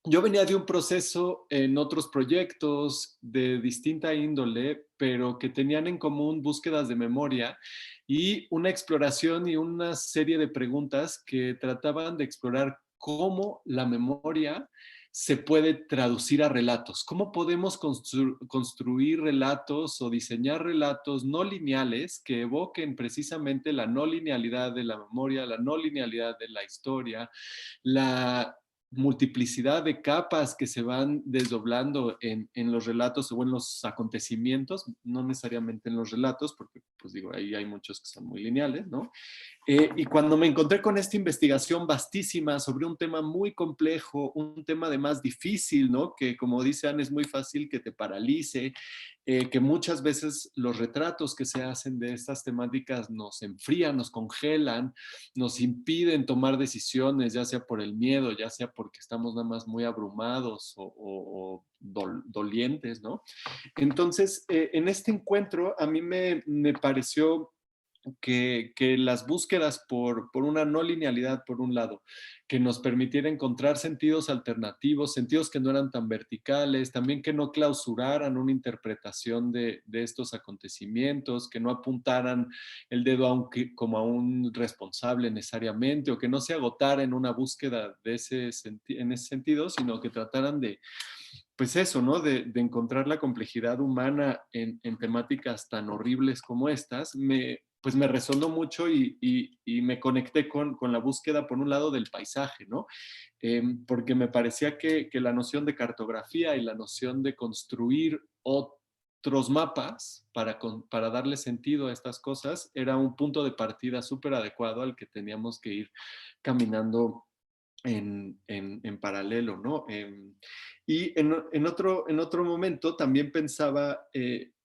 yo venía de un proceso en otros proyectos de distinta índole, pero que tenían en común búsquedas de memoria y una exploración y una serie de preguntas que trataban de explorar cómo la memoria se puede traducir a relatos. ¿Cómo podemos construir relatos o diseñar relatos no lineales que evoquen precisamente la no linealidad de la memoria, la no linealidad de la historia, la multiplicidad de capas que se van desdoblando en los relatos o en los acontecimientos, no necesariamente en los relatos, porque pues digo, ahí hay muchos que son muy lineales, ¿no? Y cuando me encontré con esta investigación vastísima sobre un tema muy complejo, un tema además difícil, ¿no? Que como dice Anne, es muy fácil que te paralice, que muchas veces los retratos que se hacen de estas temáticas nos enfrían, nos congelan, nos impiden tomar decisiones, ya sea por el miedo, ya sea porque estamos nada más muy abrumados o dolientes, ¿no? Entonces, en este encuentro a mí me pareció que las búsquedas por una no linealidad, por un lado, que nos permitiera encontrar sentidos alternativos, sentidos que no eran tan verticales, también que no clausuraran una interpretación de estos acontecimientos, que no apuntaran el dedo como a un responsable necesariamente, o que no se agotara en una búsqueda en ese sentido, sino que trataran de, pues eso, ¿no? De encontrar la complejidad humana en temáticas tan horribles como estas, pues me resonó mucho y me conecté con la búsqueda, por un lado, del paisaje, ¿no? Porque me parecía que la noción de cartografía y la noción de construir otros mapas para darle sentido a estas cosas era un punto de partida súper adecuado al que teníamos que ir caminando en paralelo, ¿no? Y en otro momento también pensaba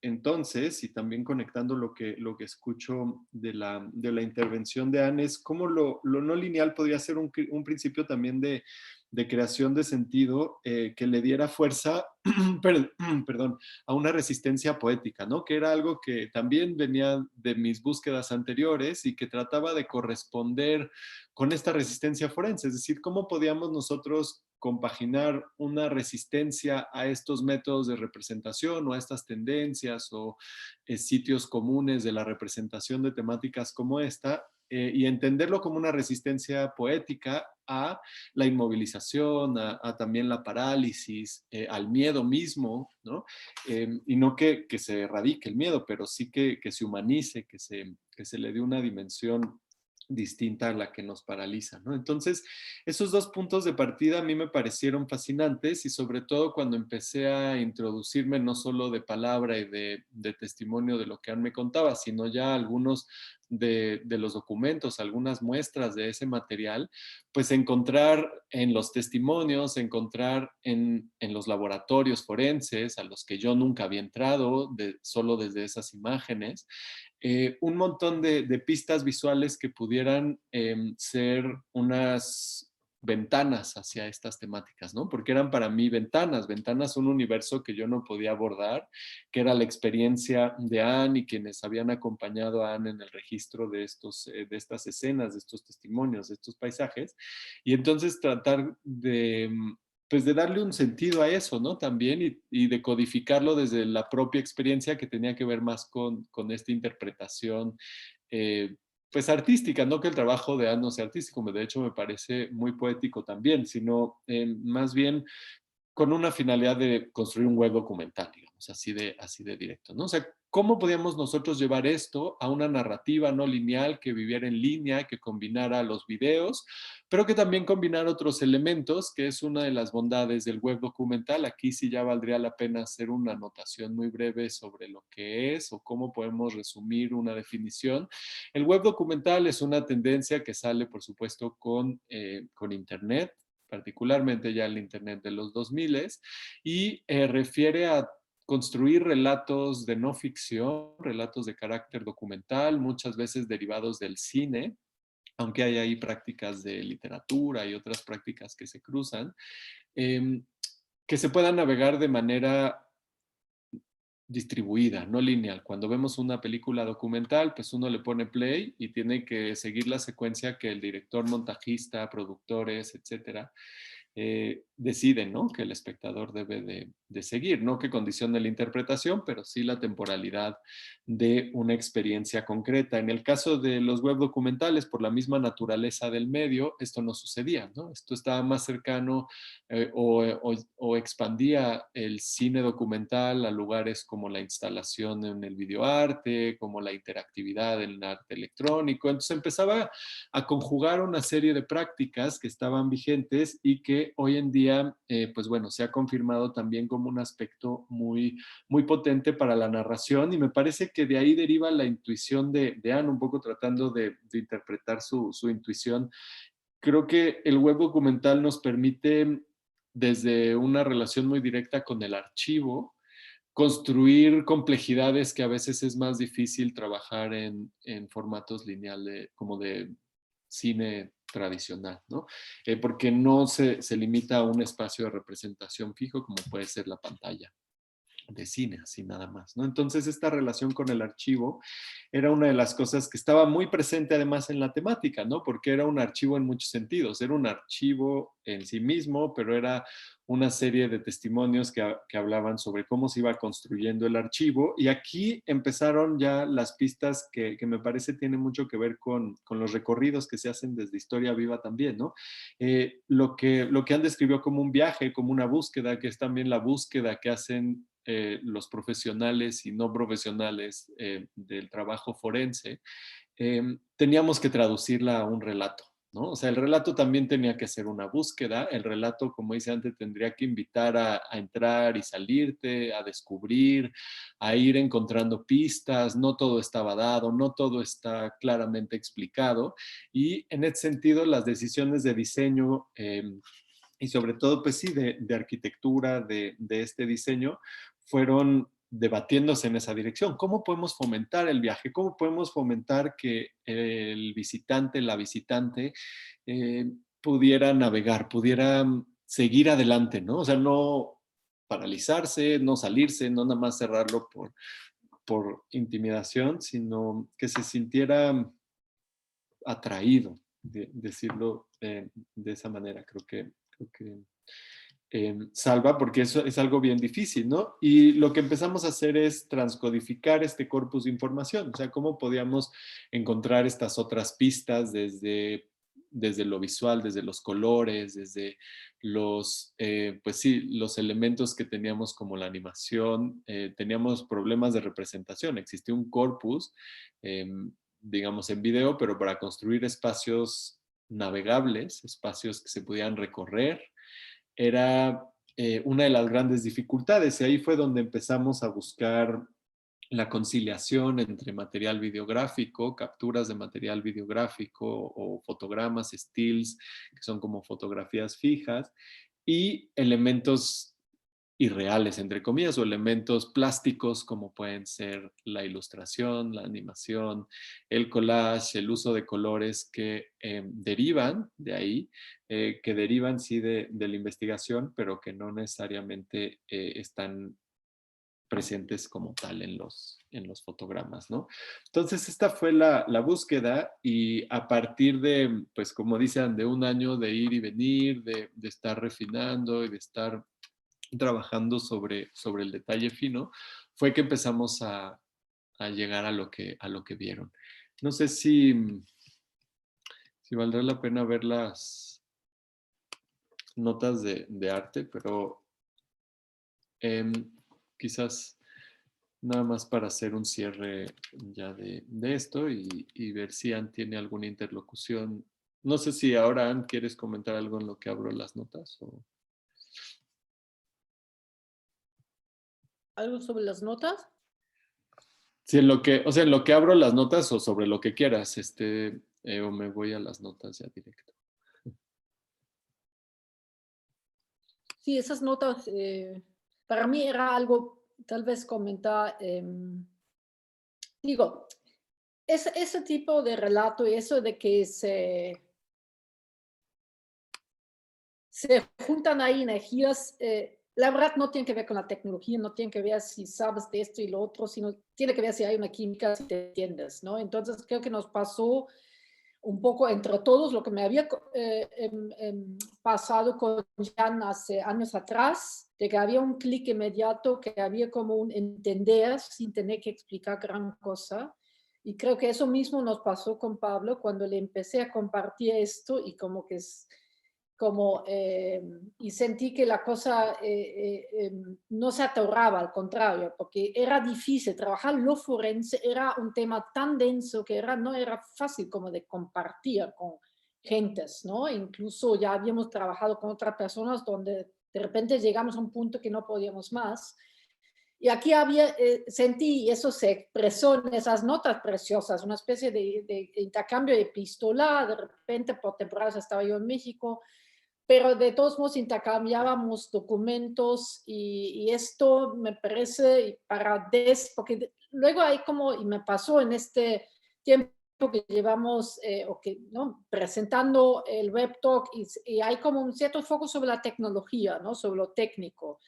entonces, y también conectando lo que escucho de la intervención de Anne, es cómo lo no lineal podría ser un principio también de creación de sentido que le diera fuerza, perdón, a una resistencia poética, ¿no? Que era algo que también venía de mis búsquedas anteriores y que trataba de corresponder con esta resistencia forense, es decir, cómo podíamos nosotros compaginar una resistencia a estos métodos de representación o a estas tendencias o sitios comunes de la representación de temáticas como esta, y entenderlo como una resistencia poética a la inmovilización, a también la parálisis, al miedo mismo, ¿no? Y no que se erradique el miedo, pero sí que se humanice, que se le dé una dimensión distinta a la que nos paraliza, ¿no? Entonces, esos dos puntos de partida a mí me parecieron fascinantes, y sobre todo cuando empecé a introducirme no solo de palabra y de testimonio de lo que Anne me contaba, sino ya algunos de los documentos, algunas muestras de ese material, pues encontrar en los testimonios, encontrar en los laboratorios forenses a los que yo nunca había entrado, solo desde esas imágenes, un montón de pistas visuales que pudieran ser unas ventanas hacia estas temáticas, ¿no? Porque eran para mí ventanas a un universo que yo no podía abordar, que era la experiencia de Anne y quienes habían acompañado a Anne en el registro de estas escenas, de estos testimonios, de estos paisajes, y entonces tratar pues de darle un sentido a eso, ¿no? También, y de codificarlo desde la propia experiencia, que tenía que ver más con esta interpretación pues artística. No que el trabajo de Anne no sea artístico, de hecho me parece muy poético también, sino más bien con una finalidad de construir un web documental, digamos, así de directo, ¿no? O sea, ¿cómo podíamos nosotros llevar esto a una narrativa no lineal que viviera en línea, que combinara los videos, pero que también combinara otros elementos, que es una de las bondades del web documental? Aquí sí ya valdría la pena hacer una anotación muy breve sobre lo que es o cómo podemos resumir una definición. El web documental es una tendencia que sale, por supuesto, con Internet, particularmente ya el Internet de los 2000, y refiere a construir relatos de no ficción, relatos de carácter documental, muchas veces derivados del cine, aunque hay ahí prácticas de literatura y otras prácticas que se cruzan, que se puedan navegar de manera distribuida, no lineal. Cuando vemos una película documental, pues uno le pone play y tiene que seguir la secuencia que el director, montajista, productores, etcétera, deciden, ¿no? Que el espectador debe de seguir, no que condicione la interpretación, pero sí la temporalidad de una experiencia concreta. En el caso de los web documentales, por la misma naturaleza del medio, esto no sucedía, ¿no? Esto estaba más cercano o expandía el cine documental a lugares como la instalación en el videoarte, como la interactividad en el arte electrónico. Entonces empezaba a conjugar una serie de prácticas que estaban vigentes y que hoy en día, pues bueno, se ha confirmado también como un aspecto muy, muy potente para la narración, y me parece que de ahí deriva la intuición de Anne, un poco tratando de interpretar su intuición. Creo que el web documental nos permite, desde una relación muy directa con el archivo, construir complejidades que a veces es más difícil trabajar en formatos lineales, como de cine tradicional, ¿no? Porque no se limita a un espacio de representación fijo como puede ser la pantalla de cine, así nada más, ¿no? Entonces esta relación con el archivo era una de las cosas que estaba muy presente además en la temática, ¿no? Porque era un archivo en muchos sentidos, era un archivo en sí mismo, pero era una serie de testimonios que hablaban sobre cómo se iba construyendo el archivo, y aquí empezaron ya las pistas que me parece tienen mucho que ver con los recorridos que se hacen desde Historia Viva también, ¿no? Lo que han describió como un viaje, como una búsqueda, que es también la búsqueda que hacen los profesionales y no profesionales del trabajo forense, teníamos que traducirla a un relato, ¿no? O sea, el relato también tenía que ser una búsqueda. El relato, como dice antes, tendría que invitar a entrar y salirte, a descubrir, a ir encontrando pistas. No todo estaba dado, no todo está claramente explicado, y en ese sentido las decisiones de diseño y sobre todo, pues sí, de arquitectura de este diseño fueron debatiéndose en esa dirección. ¿Cómo podemos fomentar el viaje? ¿Cómo podemos fomentar que el visitante, la visitante, pudiera navegar, pudiera seguir adelante, ¿no? O sea, no paralizarse, no salirse, no nada más cerrarlo por intimidación, sino que se sintiera atraído, decirlo de esa manera. Creo que salva, porque eso es algo bien difícil, ¿no? Y lo que empezamos a hacer es transcodificar este corpus de información, o sea, cómo podíamos encontrar estas otras pistas desde lo visual, desde los colores, desde los, pues sí, los elementos que teníamos como la animación. Teníamos problemas de representación, existía un corpus digamos, en video, pero para construir espacios navegables, espacios que se pudieran recorrer, era una de las grandes dificultades. Y ahí fue donde empezamos a buscar la conciliación entre material videográfico, capturas de material videográfico o fotogramas, stills, que son como fotografías fijas, y elementos irreales, entre comillas, o elementos plásticos como pueden ser la ilustración, la animación, el collage, el uso de colores que derivan de ahí, que derivan sí de la investigación, pero que no necesariamente están presentes como tal en los fotogramas, ¿no? Entonces esta fue la búsqueda, y a partir de, pues como dicen, de un año de ir y venir, de estar refinando y de estar trabajando sobre el detalle fino, fue que empezamos a llegar a lo que vieron. No sé si valdrá la pena ver las notas de arte, pero quizás nada más para hacer un cierre ya de esto y ver si Ann tiene alguna interlocución. No sé si ahora, Ann, ¿quieres comentar algo en lo que abro las notas? O... ¿Algo sobre las notas? Sí, en lo que abro las notas o sobre lo que quieras, o me voy a las notas ya directo. Sí, esas notas, para mí era algo, tal vez comentar, digo, ese tipo de relato y eso de que se juntan ahí energías, la verdad no tiene que ver con la tecnología, no tiene que ver si sabes de esto y lo otro, sino tiene que ver si hay una química, si te entiendes, ¿no? Entonces creo que nos pasó un poco entre todos lo que me había pasado con Jan hace años atrás, de que había un clic inmediato, que había como un entender sin tener que explicar gran cosa. Y creo que eso mismo nos pasó con Pablo cuando le empecé a compartir esto y como que es como, y sentí que la cosa no se atoraba, al contrario, porque era difícil. Trabajar lo forense era un tema tan denso que no era fácil como de compartir con gentes, ¿no? Incluso ya habíamos trabajado con otras personas donde de repente llegamos a un punto que no podíamos más. Y aquí sentí, y eso se expresó en esas notas preciosas, una especie de intercambio de epistolar. De repente, por temporadas estaba yo en México, pero de todos modos intercambiábamos documentos y esto me parece porque luego hay como, y me pasó en este tiempo que llevamos, ¿no? Presentando el Web Talk, y hay como un cierto foco sobre la tecnología, ¿no? Sobre lo técnico.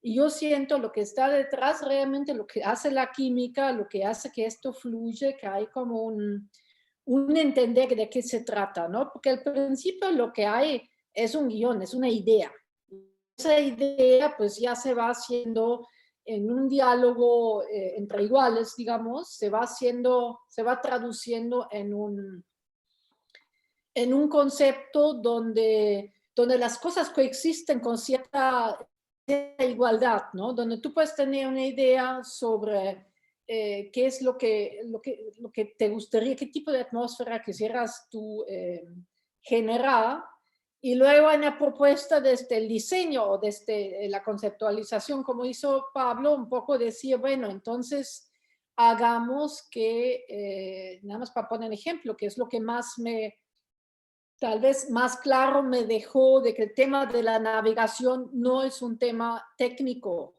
Y yo siento lo que está detrás realmente, lo que hace la química, lo que hace que esto fluye, que hay como un entender de qué se trata, ¿no? Porque al principio lo que hay es un guión, es una idea. Esa idea pues ya se va haciendo en un diálogo entre iguales, digamos, se va traduciendo en un concepto donde las cosas coexisten con cierta igualdad, ¿no? Donde tú puedes tener una idea sobre qué es lo que te gustaría, qué tipo de atmósfera quisieras tú generar, y luego en la propuesta desde el diseño o desde la conceptualización, como hizo Pablo, un poco decir, bueno, entonces hagamos que, nada más para poner un ejemplo, que es lo que tal vez más claro me dejó de que el tema de la navegación no es un tema técnico,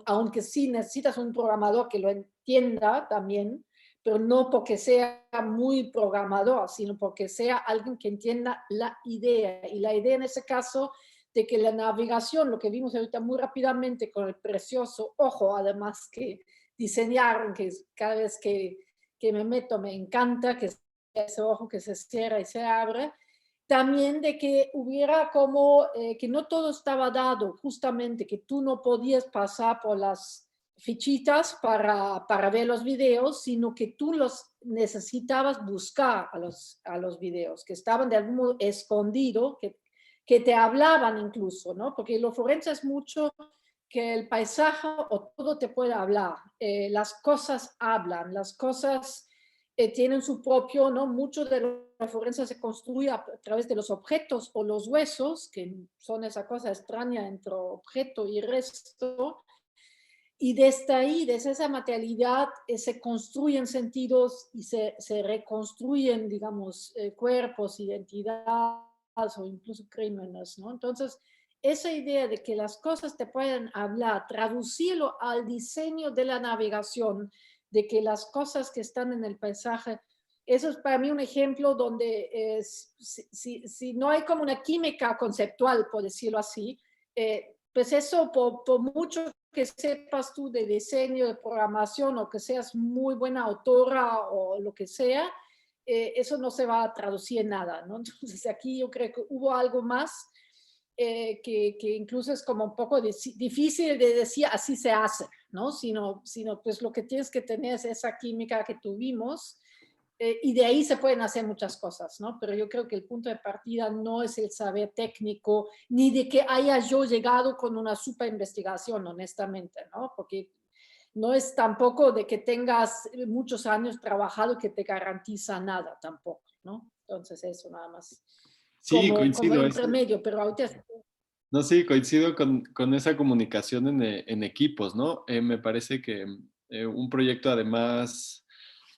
aunque sí necesitas un programador que lo entienda también, pero no porque sea muy programador, sino porque sea alguien que entienda la idea. Y la idea en ese caso de que la navegación, lo que vimos ahorita muy rápidamente con el precioso ojo, además que diseñaron, que cada vez que me meto me encanta, que ese ojo que se cierra y se abre, también de que hubiera como, que no todo estaba dado, justamente que tú no podías pasar por las fichitas para ver los videos, sino que tú los necesitabas buscar a los videos, que estaban de algún modo escondidos, que te hablaban incluso, ¿no? Porque lo forense es mucho que el paisaje o todo te puede hablar, las cosas hablan, las cosas tienen su propio, ¿no? Mucho de la forense se construye a través de los objetos o los huesos, que son esa cosa extraña entre objeto y resto, y desde ahí, desde esa materialidad, se construyen sentidos y se reconstruyen, digamos, cuerpos, identidades o incluso crímenes, ¿no? Entonces, esa idea de que las cosas te pueden hablar, traducirlo al diseño de la navegación, de que las cosas que están en el paisaje, eso es para mí un ejemplo donde si no hay como una química conceptual, por decirlo así, pues eso, por mucho que sepas tú de diseño, de programación, o que seas muy buena autora o lo que sea, eso no se va a traducir en nada, ¿no? Entonces aquí yo creo que hubo algo más que incluso es como un poco difícil de decir así se hace, ¿no? Sino pues lo que tienes que tener es esa química que tuvimos, y de ahí se pueden hacer muchas cosas, ¿no? Pero yo creo que el punto de partida no es el saber técnico, ni de que haya yo llegado con una super investigación, honestamente, ¿no? Porque no es tampoco de que tengas muchos años trabajado que te garantiza nada tampoco, ¿no? Entonces eso nada más. Sí, Como coincido. intermedio, pero ahorita... No, sí, coincido con esa comunicación en equipos, ¿no? Me parece que un proyecto además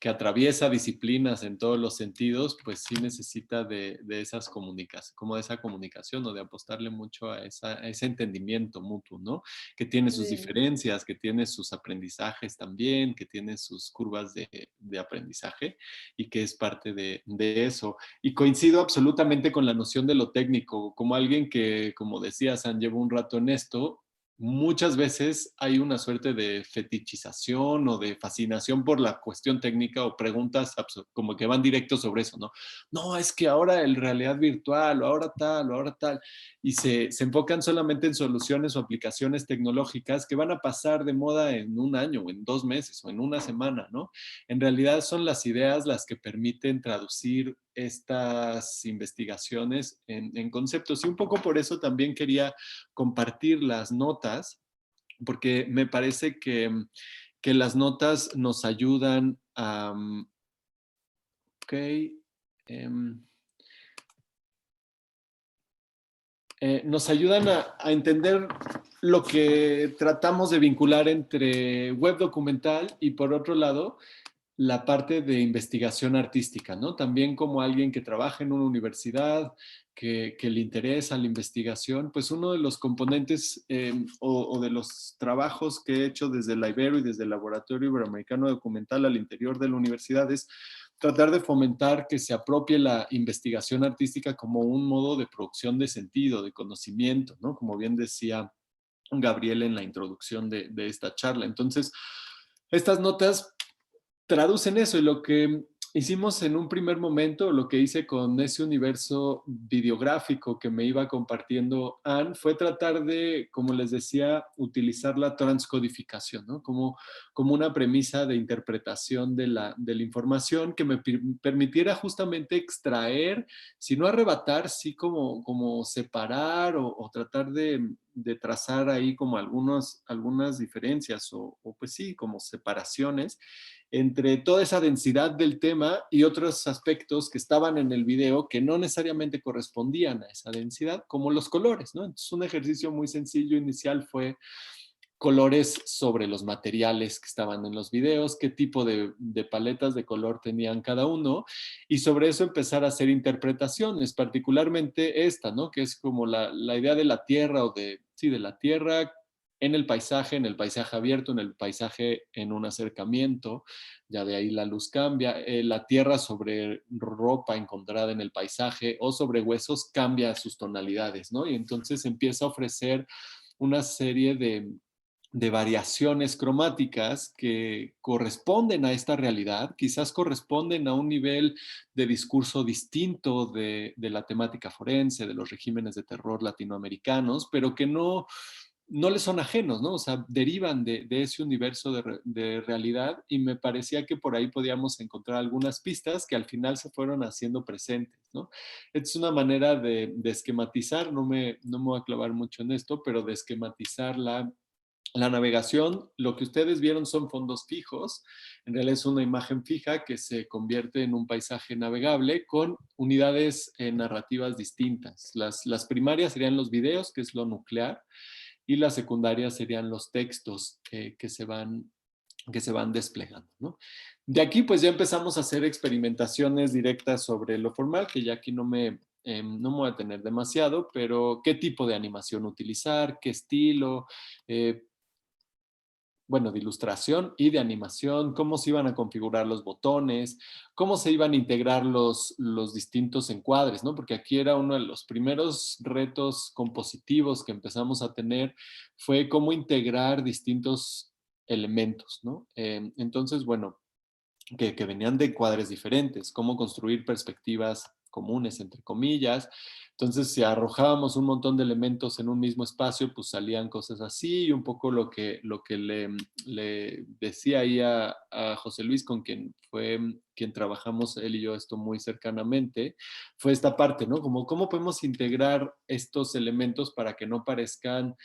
que atraviesa disciplinas en todos los sentidos, pues sí necesita de esas comunicaciones, como de esa comunicación o de apostarle mucho a ese entendimiento mutuo, ¿no? Que tiene sus diferencias, que tiene sus aprendizajes también, que tiene sus curvas de aprendizaje y que es parte de eso. Y coincido absolutamente con la noción de lo técnico, como alguien que, como decía San, llevo un rato en esto. Muchas veces hay una suerte de fetichización o de fascinación por la cuestión técnica o preguntas como que van directos sobre eso, ¿no? No, es que ahora el realidad virtual o ahora tal, y se enfocan solamente en soluciones o aplicaciones tecnológicas que van a pasar de moda en un año o en 2 meses o en una semana, ¿no? En realidad son las ideas las que permiten traducir estas investigaciones en conceptos. Y un poco por eso también quería compartir las notas, porque me parece que las notas nos ayudan a... nos ayudan a entender lo que tratamos de vincular entre web documental y, por otro lado, la parte de investigación artística, ¿no? También como alguien que trabaja en una universidad, que le interesa la investigación, pues uno de los componentes o de los trabajos que he hecho desde la Ibero y desde el Laboratorio Iberoamericano Documental al interior de la universidad es tratar de fomentar que se apropie la investigación artística como un modo de producción de sentido, de conocimiento, ¿no? Como bien decía Gabriel en la introducción de esta charla. Entonces, estas notas traducen eso, y lo que hicimos en un primer momento, lo que hice con ese universo videográfico que me iba compartiendo Anne, fue tratar de, como les decía, utilizar la transcodificación, ¿no? Como una premisa de interpretación de la información que me permitiera justamente extraer, si no arrebatar, sí como separar o tratar de trazar ahí como algunas diferencias o pues sí, como separaciones entre toda esa densidad del tema y otros aspectos que estaban en el video que no necesariamente correspondían a esa densidad, como los colores, ¿no? Entonces, un ejercicio muy sencillo inicial fue colores sobre los materiales que estaban en los videos, qué tipo de paletas de color tenían cada uno, y sobre eso empezar a hacer interpretaciones, particularmente esta, ¿no? Que es como la idea de la tierra o de la tierra en el paisaje abierto, en el paisaje en un acercamiento, ya de ahí la luz cambia, la tierra sobre ropa encontrada en el paisaje o sobre huesos cambia sus tonalidades, ¿no? Y entonces empieza a ofrecer una serie de variaciones cromáticas que corresponden a esta realidad, quizás corresponden a un nivel de discurso distinto de la temática forense, de los regímenes de terror latinoamericanos, pero que no les son ajenos, ¿no? O sea, derivan de ese universo de realidad, y me parecía que por ahí podíamos encontrar algunas pistas que al final se fueron haciendo presentes, ¿no? Es una manera de esquematizar, no me voy a clavar mucho en esto, pero de esquematizar la La navegación, lo que ustedes vieron son fondos fijos, en realidad es una imagen fija que se convierte en un paisaje navegable con unidades narrativas distintas. Las primarias serían los videos, que es lo nuclear, y las secundarias serían los textos que se van desplegando, ¿no? De aquí pues ya empezamos a hacer experimentaciones directas sobre lo formal, que ya aquí no me voy a tener demasiado, pero qué tipo de animación utilizar, qué estilo, bueno, de ilustración y de animación, cómo se iban a configurar los botones, cómo se iban a integrar los distintos encuadres, ¿no? Porque aquí era uno de los primeros retos compositivos que empezamos a tener, fue cómo integrar distintos elementos, ¿no? Entonces, bueno, que venían de encuadres diferentes, cómo construir perspectivas comunes, entre comillas. Entonces, si arrojábamos un montón de elementos en un mismo espacio, pues salían cosas así, y un poco lo que le decía ahí a José Luis, con quien trabajamos él y yo esto muy cercanamente, fue esta parte, ¿no? Como cómo podemos integrar estos elementos para que no parezcan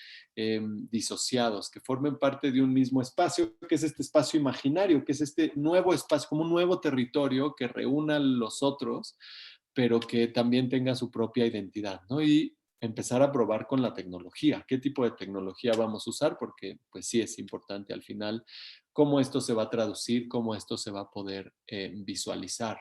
disociados, que formen parte de un mismo espacio, que es este espacio imaginario, que es este nuevo espacio, como un nuevo territorio que reúna a los otros, pero que también tenga su propia identidad, ¿no? Y empezar a probar con la tecnología. ¿Qué tipo de tecnología vamos a usar? Porque pues sí es importante al final cómo esto se va a traducir, cómo esto se va a poder visualizar.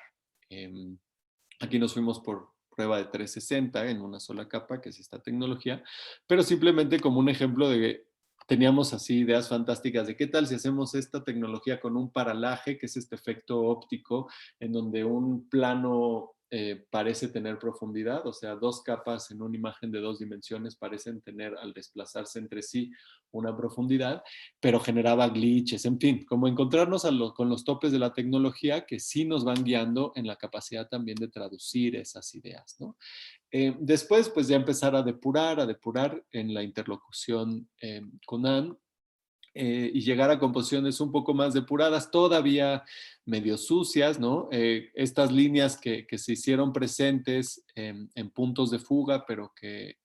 Aquí nos fuimos por prueba de 360 en una sola capa, que es esta tecnología, pero simplemente como un ejemplo de teníamos así ideas fantásticas de qué tal si hacemos esta tecnología con un paralaje, que es este efecto óptico en donde un plano parece tener profundidad, o sea, dos capas en una imagen de 2 dimensiones parecen tener al desplazarse entre sí una profundidad, pero generaba glitches, en fin, como encontrarnos con los topes de la tecnología que sí nos van guiando en la capacidad también de traducir esas ideas, ¿no? Después, pues ya empezar a depurar en la interlocución con Anne, y llegar a composiciones un poco más depuradas, todavía medio sucias, ¿no? Estas líneas que se hicieron presentes en puntos de fuga, pero que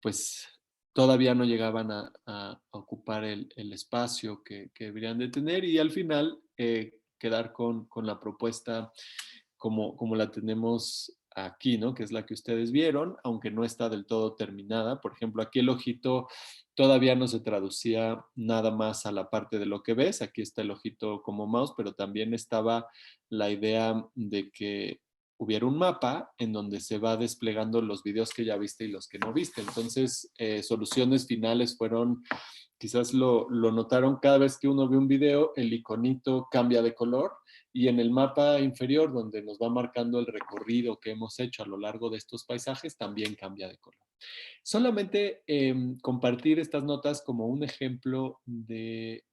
pues todavía no llegaban a ocupar el espacio que deberían de tener, y al final quedar con la propuesta como la tenemos aquí, ¿no? Que es la que ustedes vieron, aunque no está del todo terminada. Por ejemplo, aquí el ojito todavía no se traducía nada más a la parte de lo que ves. Aquí está el ojito como mouse, pero también estaba la idea de que hubiera un mapa en donde se va desplegando los videos que ya viste y los que no viste. Entonces, soluciones finales fueron, quizás lo notaron, cada vez que uno ve un video, el iconito cambia de color, y en el mapa inferior, donde nos va marcando el recorrido que hemos hecho a lo largo de estos paisajes, también cambia de color. Solamente compartir estas notas como un ejemplo de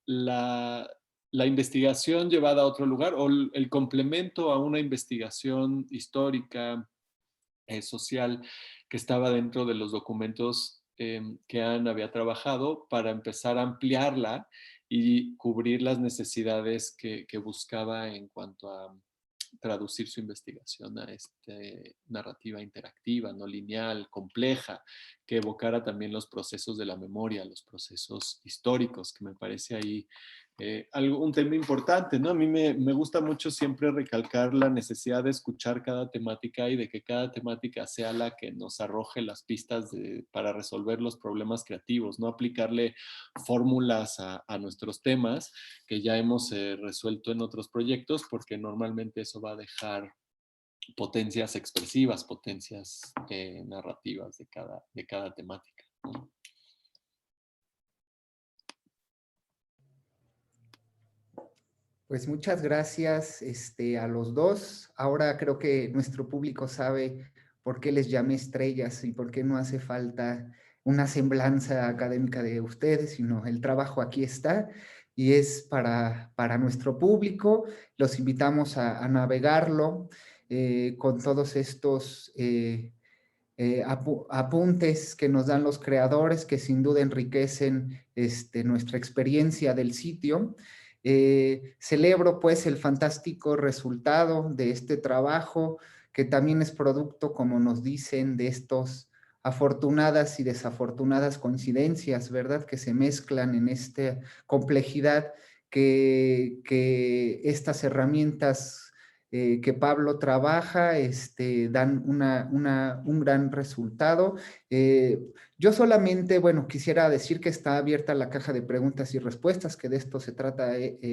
la investigación llevada a otro lugar, o el complemento a una investigación histórica, social, que estaba dentro de los documentos que Anne había trabajado, para empezar a ampliarla y cubrir las necesidades que buscaba en cuanto a traducir su investigación a esta narrativa interactiva, no lineal, compleja, que evocara también los procesos de la memoria, los procesos históricos, que me parece ahí un tema importante, ¿no? A mí me gusta mucho siempre recalcar la necesidad de escuchar cada temática y de que cada temática sea la que nos arroje las pistas para resolver los problemas creativos, no aplicarle fórmulas a nuestros temas que ya hemos resuelto en otros proyectos, porque normalmente eso va a dejar potencias expresivas, potencias narrativas de cada temática, ¿no? Pues muchas gracias a los dos. Ahora creo que nuestro público sabe por qué les llamé estrellas y por qué no hace falta una semblanza académica de ustedes, sino el trabajo aquí está y es para nuestro público. Los invitamos a navegarlo con todos estos apuntes que nos dan los creadores, que sin duda enriquecen nuestra experiencia del sitio. Celebro pues el fantástico resultado de este trabajo, que también es producto, como nos dicen, de estos afortunadas y desafortunadas coincidencias, ¿verdad? Que se mezclan en esta complejidad que estas herramientas que Pablo trabaja dan un gran resultado. Yo solamente, bueno, quisiera decir que está abierta la caja de preguntas y respuestas, que de esto se trata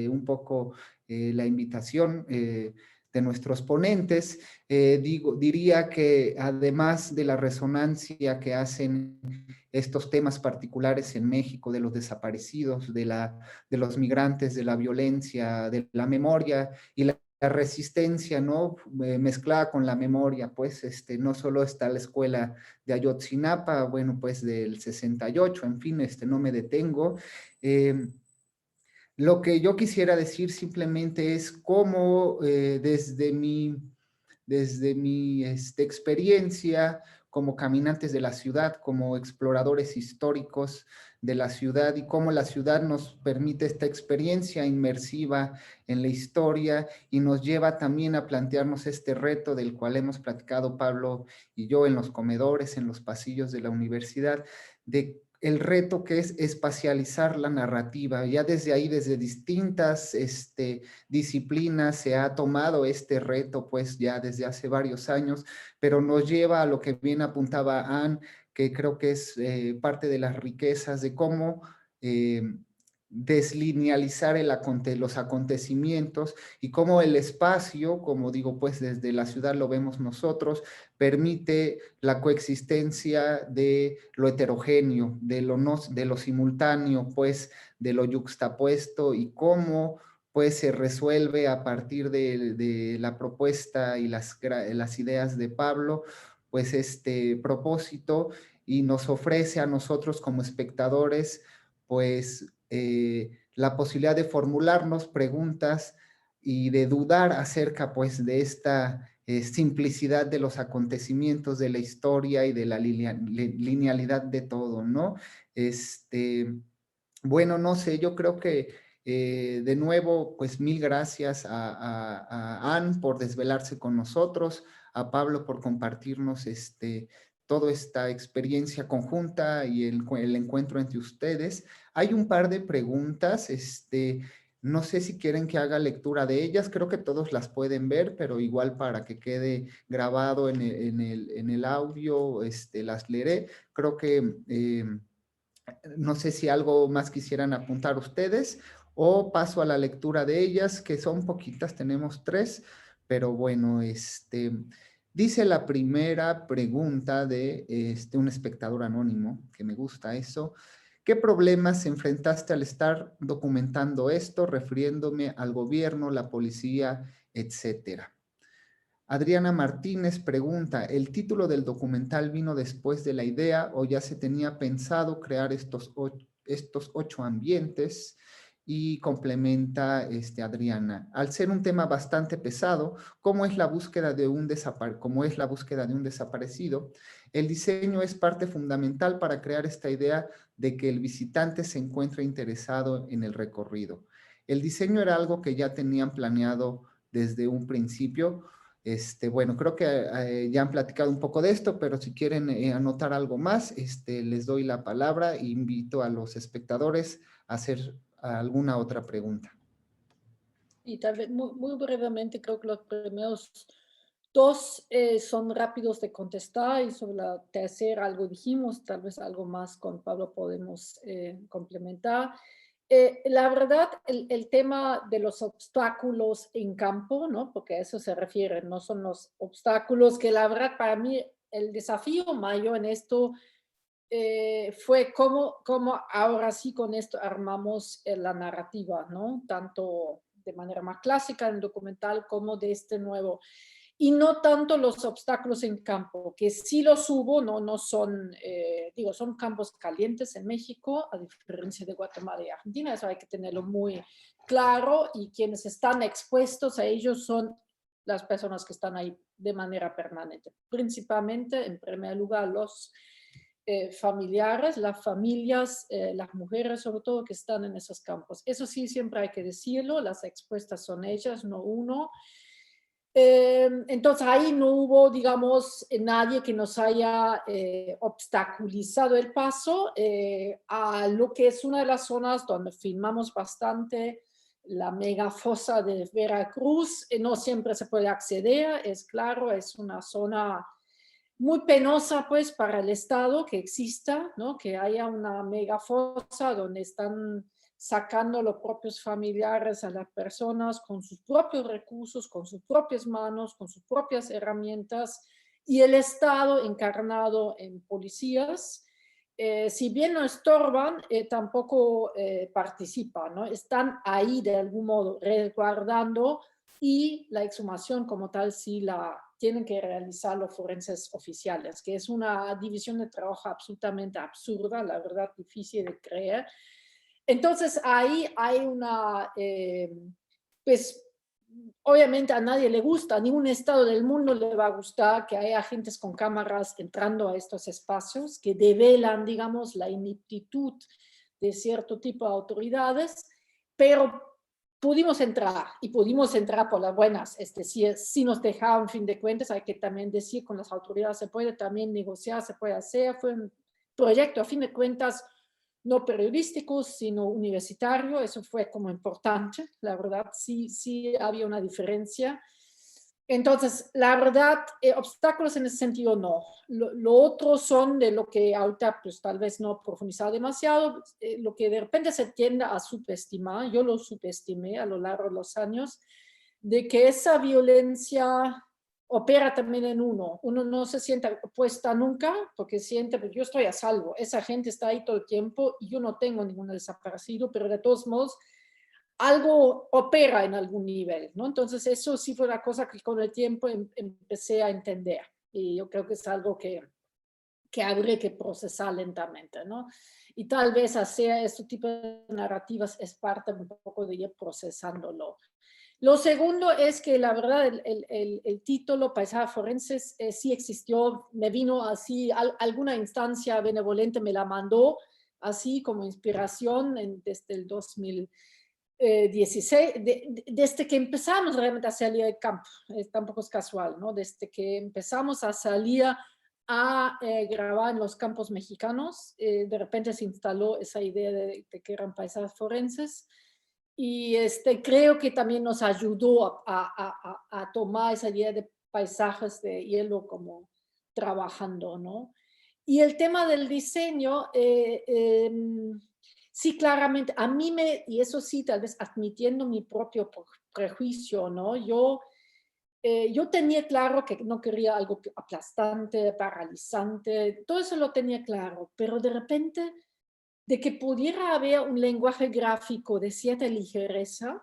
un poco la invitación de nuestros ponentes. Diría que además de la resonancia que hacen estos temas particulares en México, de los desaparecidos, de los migrantes, de la violencia, de la memoria y la resistencia, ¿no? Mezclada con la memoria, pues no solo está la escuela de Ayotzinapa, bueno, pues del 68, en fin, no me detengo. Lo que yo quisiera decir simplemente es cómo desde mi experiencia como caminantes de la ciudad, como exploradores históricos de la ciudad, y cómo la ciudad nos permite esta experiencia inmersiva en la historia y nos lleva también a plantearnos este reto del cual hemos platicado Pablo y yo en los comedores, en los pasillos de la universidad, de el reto que es espacializar la narrativa. Ya desde ahí, desde distintas disciplinas se ha tomado este reto, pues ya desde hace varios años, pero nos lleva a lo que bien apuntaba Anne, que creo que es parte de las riquezas de cómo deslinealizar los acontecimientos y cómo el espacio, como digo, pues desde la ciudad lo vemos nosotros, permite la coexistencia de lo heterogéneo, de lo simultáneo, pues de lo yuxtapuesto, y cómo pues se resuelve a partir de la propuesta y las ideas de Pablo, pues este propósito, y nos ofrece a nosotros como espectadores pues la posibilidad de formularnos preguntas y de dudar acerca pues de esta simplicidad de los acontecimientos, de la historia y de la linealidad de todo, ¿no? Bueno, no sé, yo creo que de nuevo, pues mil gracias a Anne por desvelarse con nosotros, a Pablo por compartirnos toda esta experiencia conjunta y el encuentro entre ustedes. Hay un par de preguntas, no sé si quieren que haga lectura de ellas, creo que todos las pueden ver, pero igual para que quede grabado en el audio, las leeré. Creo que, no sé si algo más quisieran apuntar ustedes, o paso a la lectura de ellas, que son poquitas, tenemos 3, pero bueno, dice la primera pregunta de un espectador anónimo, que me gusta eso. ¿Qué problemas enfrentaste al estar documentando esto, refiriéndome al gobierno, la policía, etcétera? Adriana Martínez pregunta, ¿el título del documental vino después de la idea o ya se tenía pensado crear estos 8 ambientes? Y complementa Adriana, al ser un tema bastante pesado, como es la búsqueda de un desaparecido, el diseño es parte fundamental para crear esta idea de que el visitante se encuentra interesado en el recorrido. El diseño era algo que ya tenían planeado desde un principio. Bueno, creo que ya han platicado un poco de esto, pero si quieren anotar algo más, les doy la palabra e invito a los espectadores a hacer alguna otra pregunta. Y tal vez muy brevemente, creo que los primeros 2 son rápidos de contestar, y sobre la tercera algo dijimos, tal vez algo más con Pablo podemos complementar. La verdad, el tema de los obstáculos en campo, ¿no? Porque a eso se refiere, no son los obstáculos, que la verdad para mí el desafío mayor en esto fue cómo ahora sí con esto armamos la narrativa, ¿no? Tanto de manera más clásica en el documental como de este nuevo. Y no tanto los obstáculos en campo, que sí los hubo, no son, son campos calientes en México, a diferencia de Guatemala y Argentina, eso hay que tenerlo muy claro, y quienes están expuestos a ellos son las personas que están ahí de manera permanente. Principalmente, en primer lugar, los familiares, las familias, las mujeres sobre todo que están en esos campos. Eso sí, siempre hay que decirlo, las expuestas son ellas, no uno. Entonces ahí no hubo, digamos, nadie que nos haya obstaculizado el paso a lo que es una de las zonas donde filmamos bastante, la megafosa de Veracruz. No siempre se puede acceder, es claro, es una zona muy penosa pues para el Estado que exista, ¿no? Que haya una megafosa donde están sacando los propios familiares a las personas con sus propios recursos, con sus propias manos, con sus propias herramientas, y el Estado encarnado en policías, si bien no estorban, tampoco participan, ¿no? Están ahí de algún modo resguardando, y la exhumación como tal sí la tienen que realizar los forenses oficiales, que es una división de trabajo absolutamente absurda, la verdad difícil de creer. Entonces ahí hay una, pues obviamente a nadie le gusta, a ningún estado del mundo le va a gustar que haya agentes con cámaras entrando a estos espacios que develan, digamos, la ineptitud de cierto tipo de autoridades, pero pudimos entrar, y pudimos entrar por las buenas, si nos dejaron, fin de cuentas, hay que también decir, con las autoridades se puede también negociar, se puede hacer, fue un proyecto, a fin de cuentas, no periodístico, sino universitario, eso fue como importante, la verdad, sí había una diferencia. Entonces, la verdad, obstáculos en ese sentido no. Lo otro son de lo que ahorita, pues tal vez no profundizar demasiado, lo que de repente se tiende a subestimar, yo lo subestimé a lo largo de los años, de que esa violencia opera también en uno no se siente opuesta nunca, porque siente, pues yo estoy a salvo, esa gente está ahí todo el tiempo y yo no tengo ningún desaparecido, pero de todos modos algo opera en algún nivel, ¿no? Entonces eso sí fue una cosa que con el tiempo empecé a entender, y yo creo que es algo que habría que procesar lentamente, ¿no? Y tal vez hacer este tipo de narrativas es parte un poco de ir procesándolo. Lo segundo es que la verdad el título Paisajes Forenses sí existió, me vino así, alguna instancia benevolente me la mandó así como inspiración desde el 2016, desde que empezamos realmente a salir del campo, tampoco es casual, ¿no? Desde que empezamos a salir a grabar en los campos mexicanos, de repente se instaló esa idea de que eran paisajes forenses. Y creo que también nos ayudó a tomar esa idea de paisajes de hielo como trabajando, ¿no? Y el tema del diseño, sí, claramente, a mí y eso sí, tal vez admitiendo mi propio prejuicio, ¿no? Yo tenía claro que no quería algo aplastante, paralizante, todo eso lo tenía claro, pero de repente de que pudiera haber un lenguaje gráfico de cierta ligereza.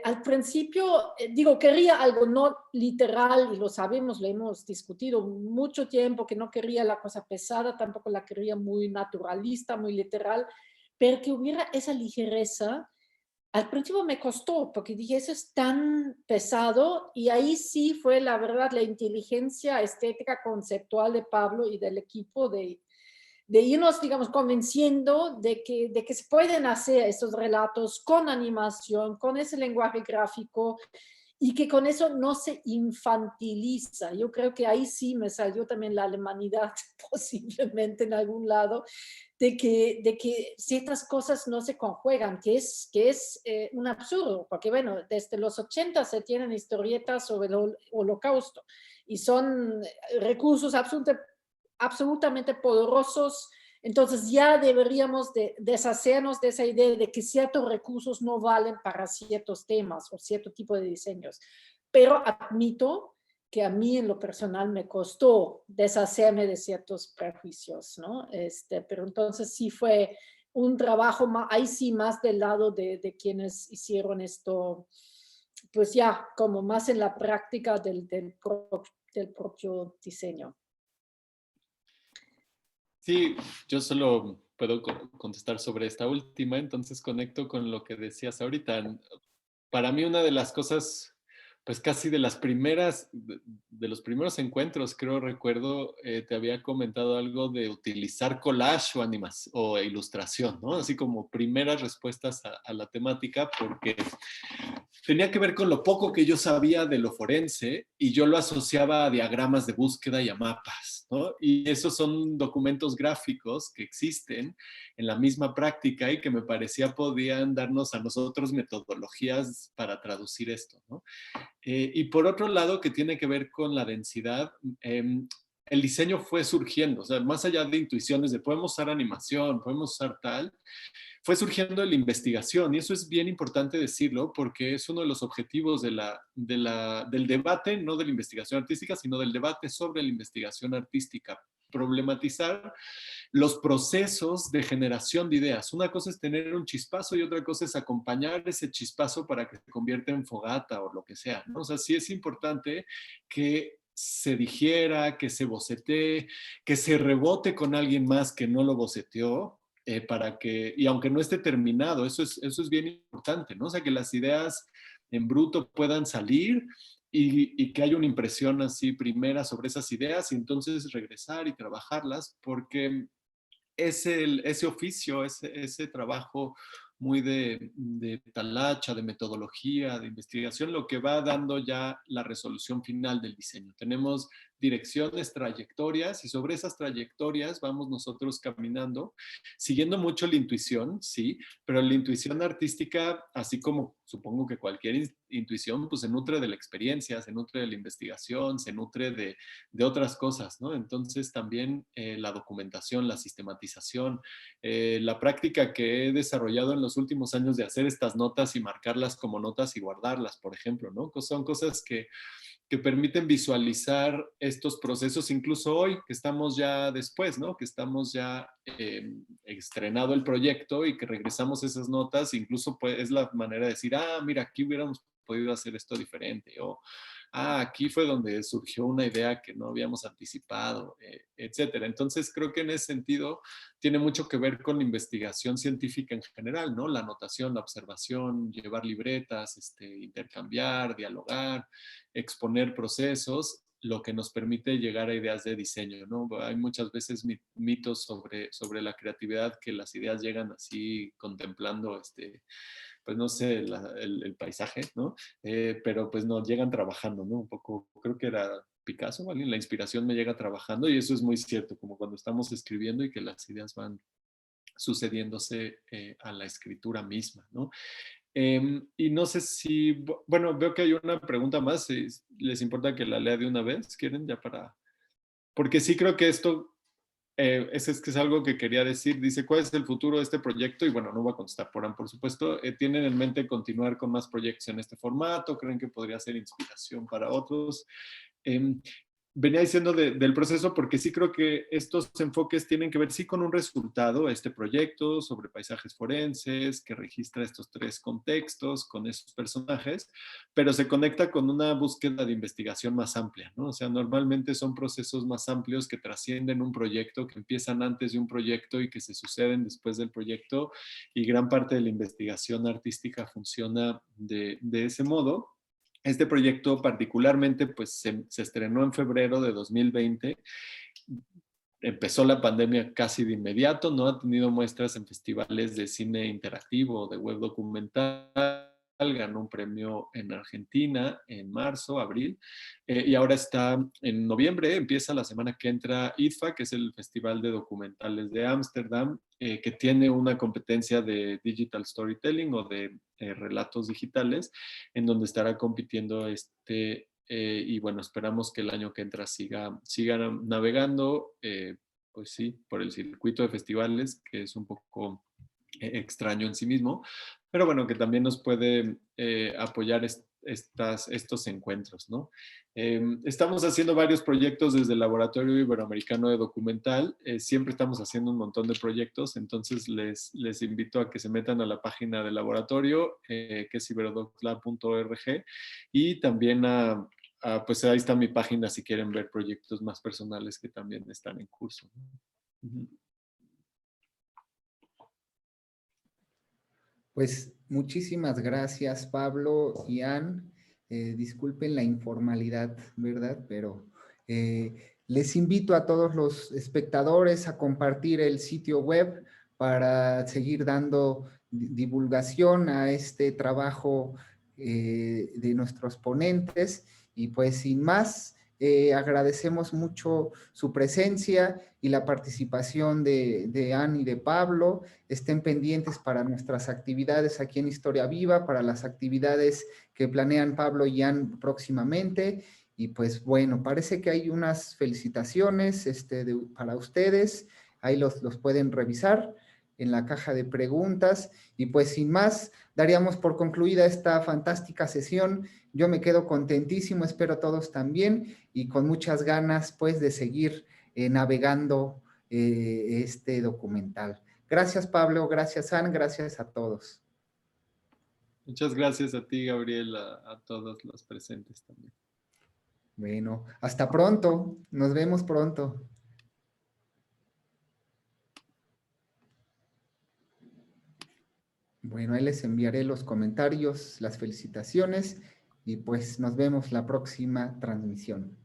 Al principio, quería algo no literal, y lo sabemos, lo hemos discutido mucho tiempo, que no quería la cosa pesada, tampoco la quería muy naturalista, muy literal, pero que hubiera esa ligereza. Al principio me costó, porque dije, eso es tan pesado, y ahí sí fue la verdad la inteligencia estética conceptual de Pablo y del equipo de irnos, digamos, convenciendo de que se pueden hacer estos relatos con animación, con ese lenguaje gráfico, y que con eso no se infantiliza. Yo creo que ahí sí me salió también la alemanidad, posiblemente en algún lado, de que ciertas cosas no se conjuegan, que es un absurdo, porque bueno, desde los 80 se tienen historietas sobre el Holocausto, y son recursos absolutamente poderosos. Entonces ya deberíamos deshacernos de esa idea de que ciertos recursos no valen para ciertos temas o cierto tipo de diseños. Pero admito que a mí en lo personal me costó deshacerme de ciertos prejuicios, ¿no? Pero entonces sí fue un trabajo ahí sí más del lado de quienes hicieron esto, pues ya como más en la práctica del propio diseño. Sí, yo solo puedo contestar sobre esta última, entonces conecto con lo que decías ahorita. Para mí una de las cosas, pues casi de las primeras, de los primeros encuentros, recuerdo, te había comentado algo de utilizar collage o ilustración, ¿no? Así como primeras respuestas a la temática, porque tenía que ver con lo poco que yo sabía de lo forense y yo lo asociaba a diagramas de búsqueda y a mapas, ¿no? Y esos son documentos gráficos que existen en la misma práctica y que me parecía podían darnos a nosotros metodologías para traducir esto, ¿no? Y por otro lado, que tiene que ver con la densidad, el diseño fue surgiendo, o sea, más allá de intuiciones de podemos usar animación, podemos usar tal, fue surgiendo la investigación, y eso es bien importante decirlo porque es uno de los objetivos del debate, no de la investigación artística, sino del debate sobre la investigación artística. Problematizar los procesos de generación de ideas. Una cosa es tener un chispazo y otra cosa es acompañar ese chispazo para que se convierta en fogata o lo que sea, ¿no? O sea, sí es importante que se digiera, que se bocetee, que se rebote con alguien más que no lo boceteó, para que, y aunque no esté terminado, eso es bien importante, ¿no? O sea, que las ideas en bruto puedan salir y que haya una impresión así primera sobre esas ideas y entonces regresar y trabajarlas, porque ese oficio, ese trabajo muy de talacha, de metodología, de investigación, lo que va dando ya la resolución final del diseño. Tenemos direcciones, trayectorias, y sobre esas trayectorias vamos nosotros caminando, siguiendo mucho la intuición, sí, pero la intuición artística, así como supongo que cualquier intuición, pues se nutre de la experiencia, se nutre de la investigación, se nutre de otras cosas, ¿no? Entonces también la documentación, la sistematización, la práctica que he desarrollado en los últimos años de hacer estas notas y marcarlas como notas y guardarlas, por ejemplo, ¿no? Son cosas que permiten visualizar estos procesos, incluso hoy, que estamos ya después, ¿no? Que estamos ya estrenado el proyecto y que regresamos esas notas, incluso pues, es la manera de decir, mira, aquí hubiéramos podido hacer esto diferente, o aquí fue donde surgió una idea que no habíamos anticipado, etcétera. Entonces creo que en ese sentido tiene mucho que ver con la investigación científica en general, ¿no? La anotación, la observación, llevar libretas, intercambiar, dialogar, exponer procesos, lo que nos permite llegar a ideas de diseño, ¿no? Hay muchas veces mitos sobre la creatividad, que las ideas llegan así contemplando pues no sé, el paisaje, ¿no? Pero pues no, llegan trabajando, ¿no? Un poco, creo que era Picasso, ¿vale? La inspiración me llega trabajando y eso es muy cierto, como cuando estamos escribiendo y que las ideas van sucediéndose a la escritura misma, ¿no? Y no sé si, bueno, veo que hay una pregunta más, si les importa que la lea de una vez, ¿quieren? Ya para... Porque sí creo que esto... es que es algo que quería decir. Dice, ¿cuál es el futuro de este proyecto? Y bueno, no voy a contestar por supuesto. ¿Tienen en mente continuar con más proyectos en este formato? ¿Creen que podría ser inspiración para otros? Venía diciendo del proceso porque sí creo que estos enfoques tienen que ver sí con un resultado, este proyecto sobre paisajes forenses que registra estos 3 contextos con esos personajes, pero se conecta con una búsqueda de investigación más amplia, ¿no? O sea, normalmente son procesos más amplios que trascienden un proyecto, que empiezan antes de un proyecto y que se suceden después del proyecto, y gran parte de la investigación artística funciona de ese modo. Este proyecto particularmente pues se estrenó en febrero de 2020. Empezó la pandemia casi de inmediato, ¿no? Ha tenido muestras en festivales de cine interactivo, de web documental, ganó un premio en Argentina en marzo, abril, y ahora está en noviembre, empieza la semana que entra IDFA, que es el Festival de Documentales de Ámsterdam, que tiene una competencia de Digital Storytelling o de relatos digitales, en donde estará compitiendo y bueno, esperamos que el año que entra siga navegando, pues sí, por el circuito de festivales, que es un poco extraño en sí mismo, pero bueno, que también nos puede apoyar estos encuentros, ¿no? Estamos haciendo varios proyectos desde el Laboratorio Iberoamericano de Documental, siempre estamos haciendo un montón de proyectos, entonces les invito a que se metan a la página del laboratorio, que es iberodoclab.org, y también pues ahí está mi página si quieren ver proyectos más personales que también están en curso. Pues muchísimas gracias, Pablo y Ann. Disculpen la informalidad, ¿verdad? Pero les invito a todos los espectadores a compartir el sitio web para seguir dando divulgación a este trabajo de nuestros ponentes. Y pues sin más, agradecemos mucho su presencia y la participación de Anne y de Pablo. Estén pendientes para nuestras actividades aquí en Historia Viva, para las actividades que planean Pablo y Anne próximamente. Y pues bueno, parece que hay unas felicitaciones para ustedes. Ahí los pueden revisar en la caja de preguntas. Y pues sin más, daríamos por concluida esta fantástica sesión. Yo me quedo contentísimo, espero todos también, y con muchas ganas pues de seguir navegando este documental. Gracias Pablo, gracias Anne, gracias a todos. Muchas gracias a ti, Gabriel, a todos los presentes también. Bueno, hasta pronto, nos vemos pronto. Bueno, ahí les enviaré los comentarios, las felicitaciones y pues nos vemos la próxima transmisión.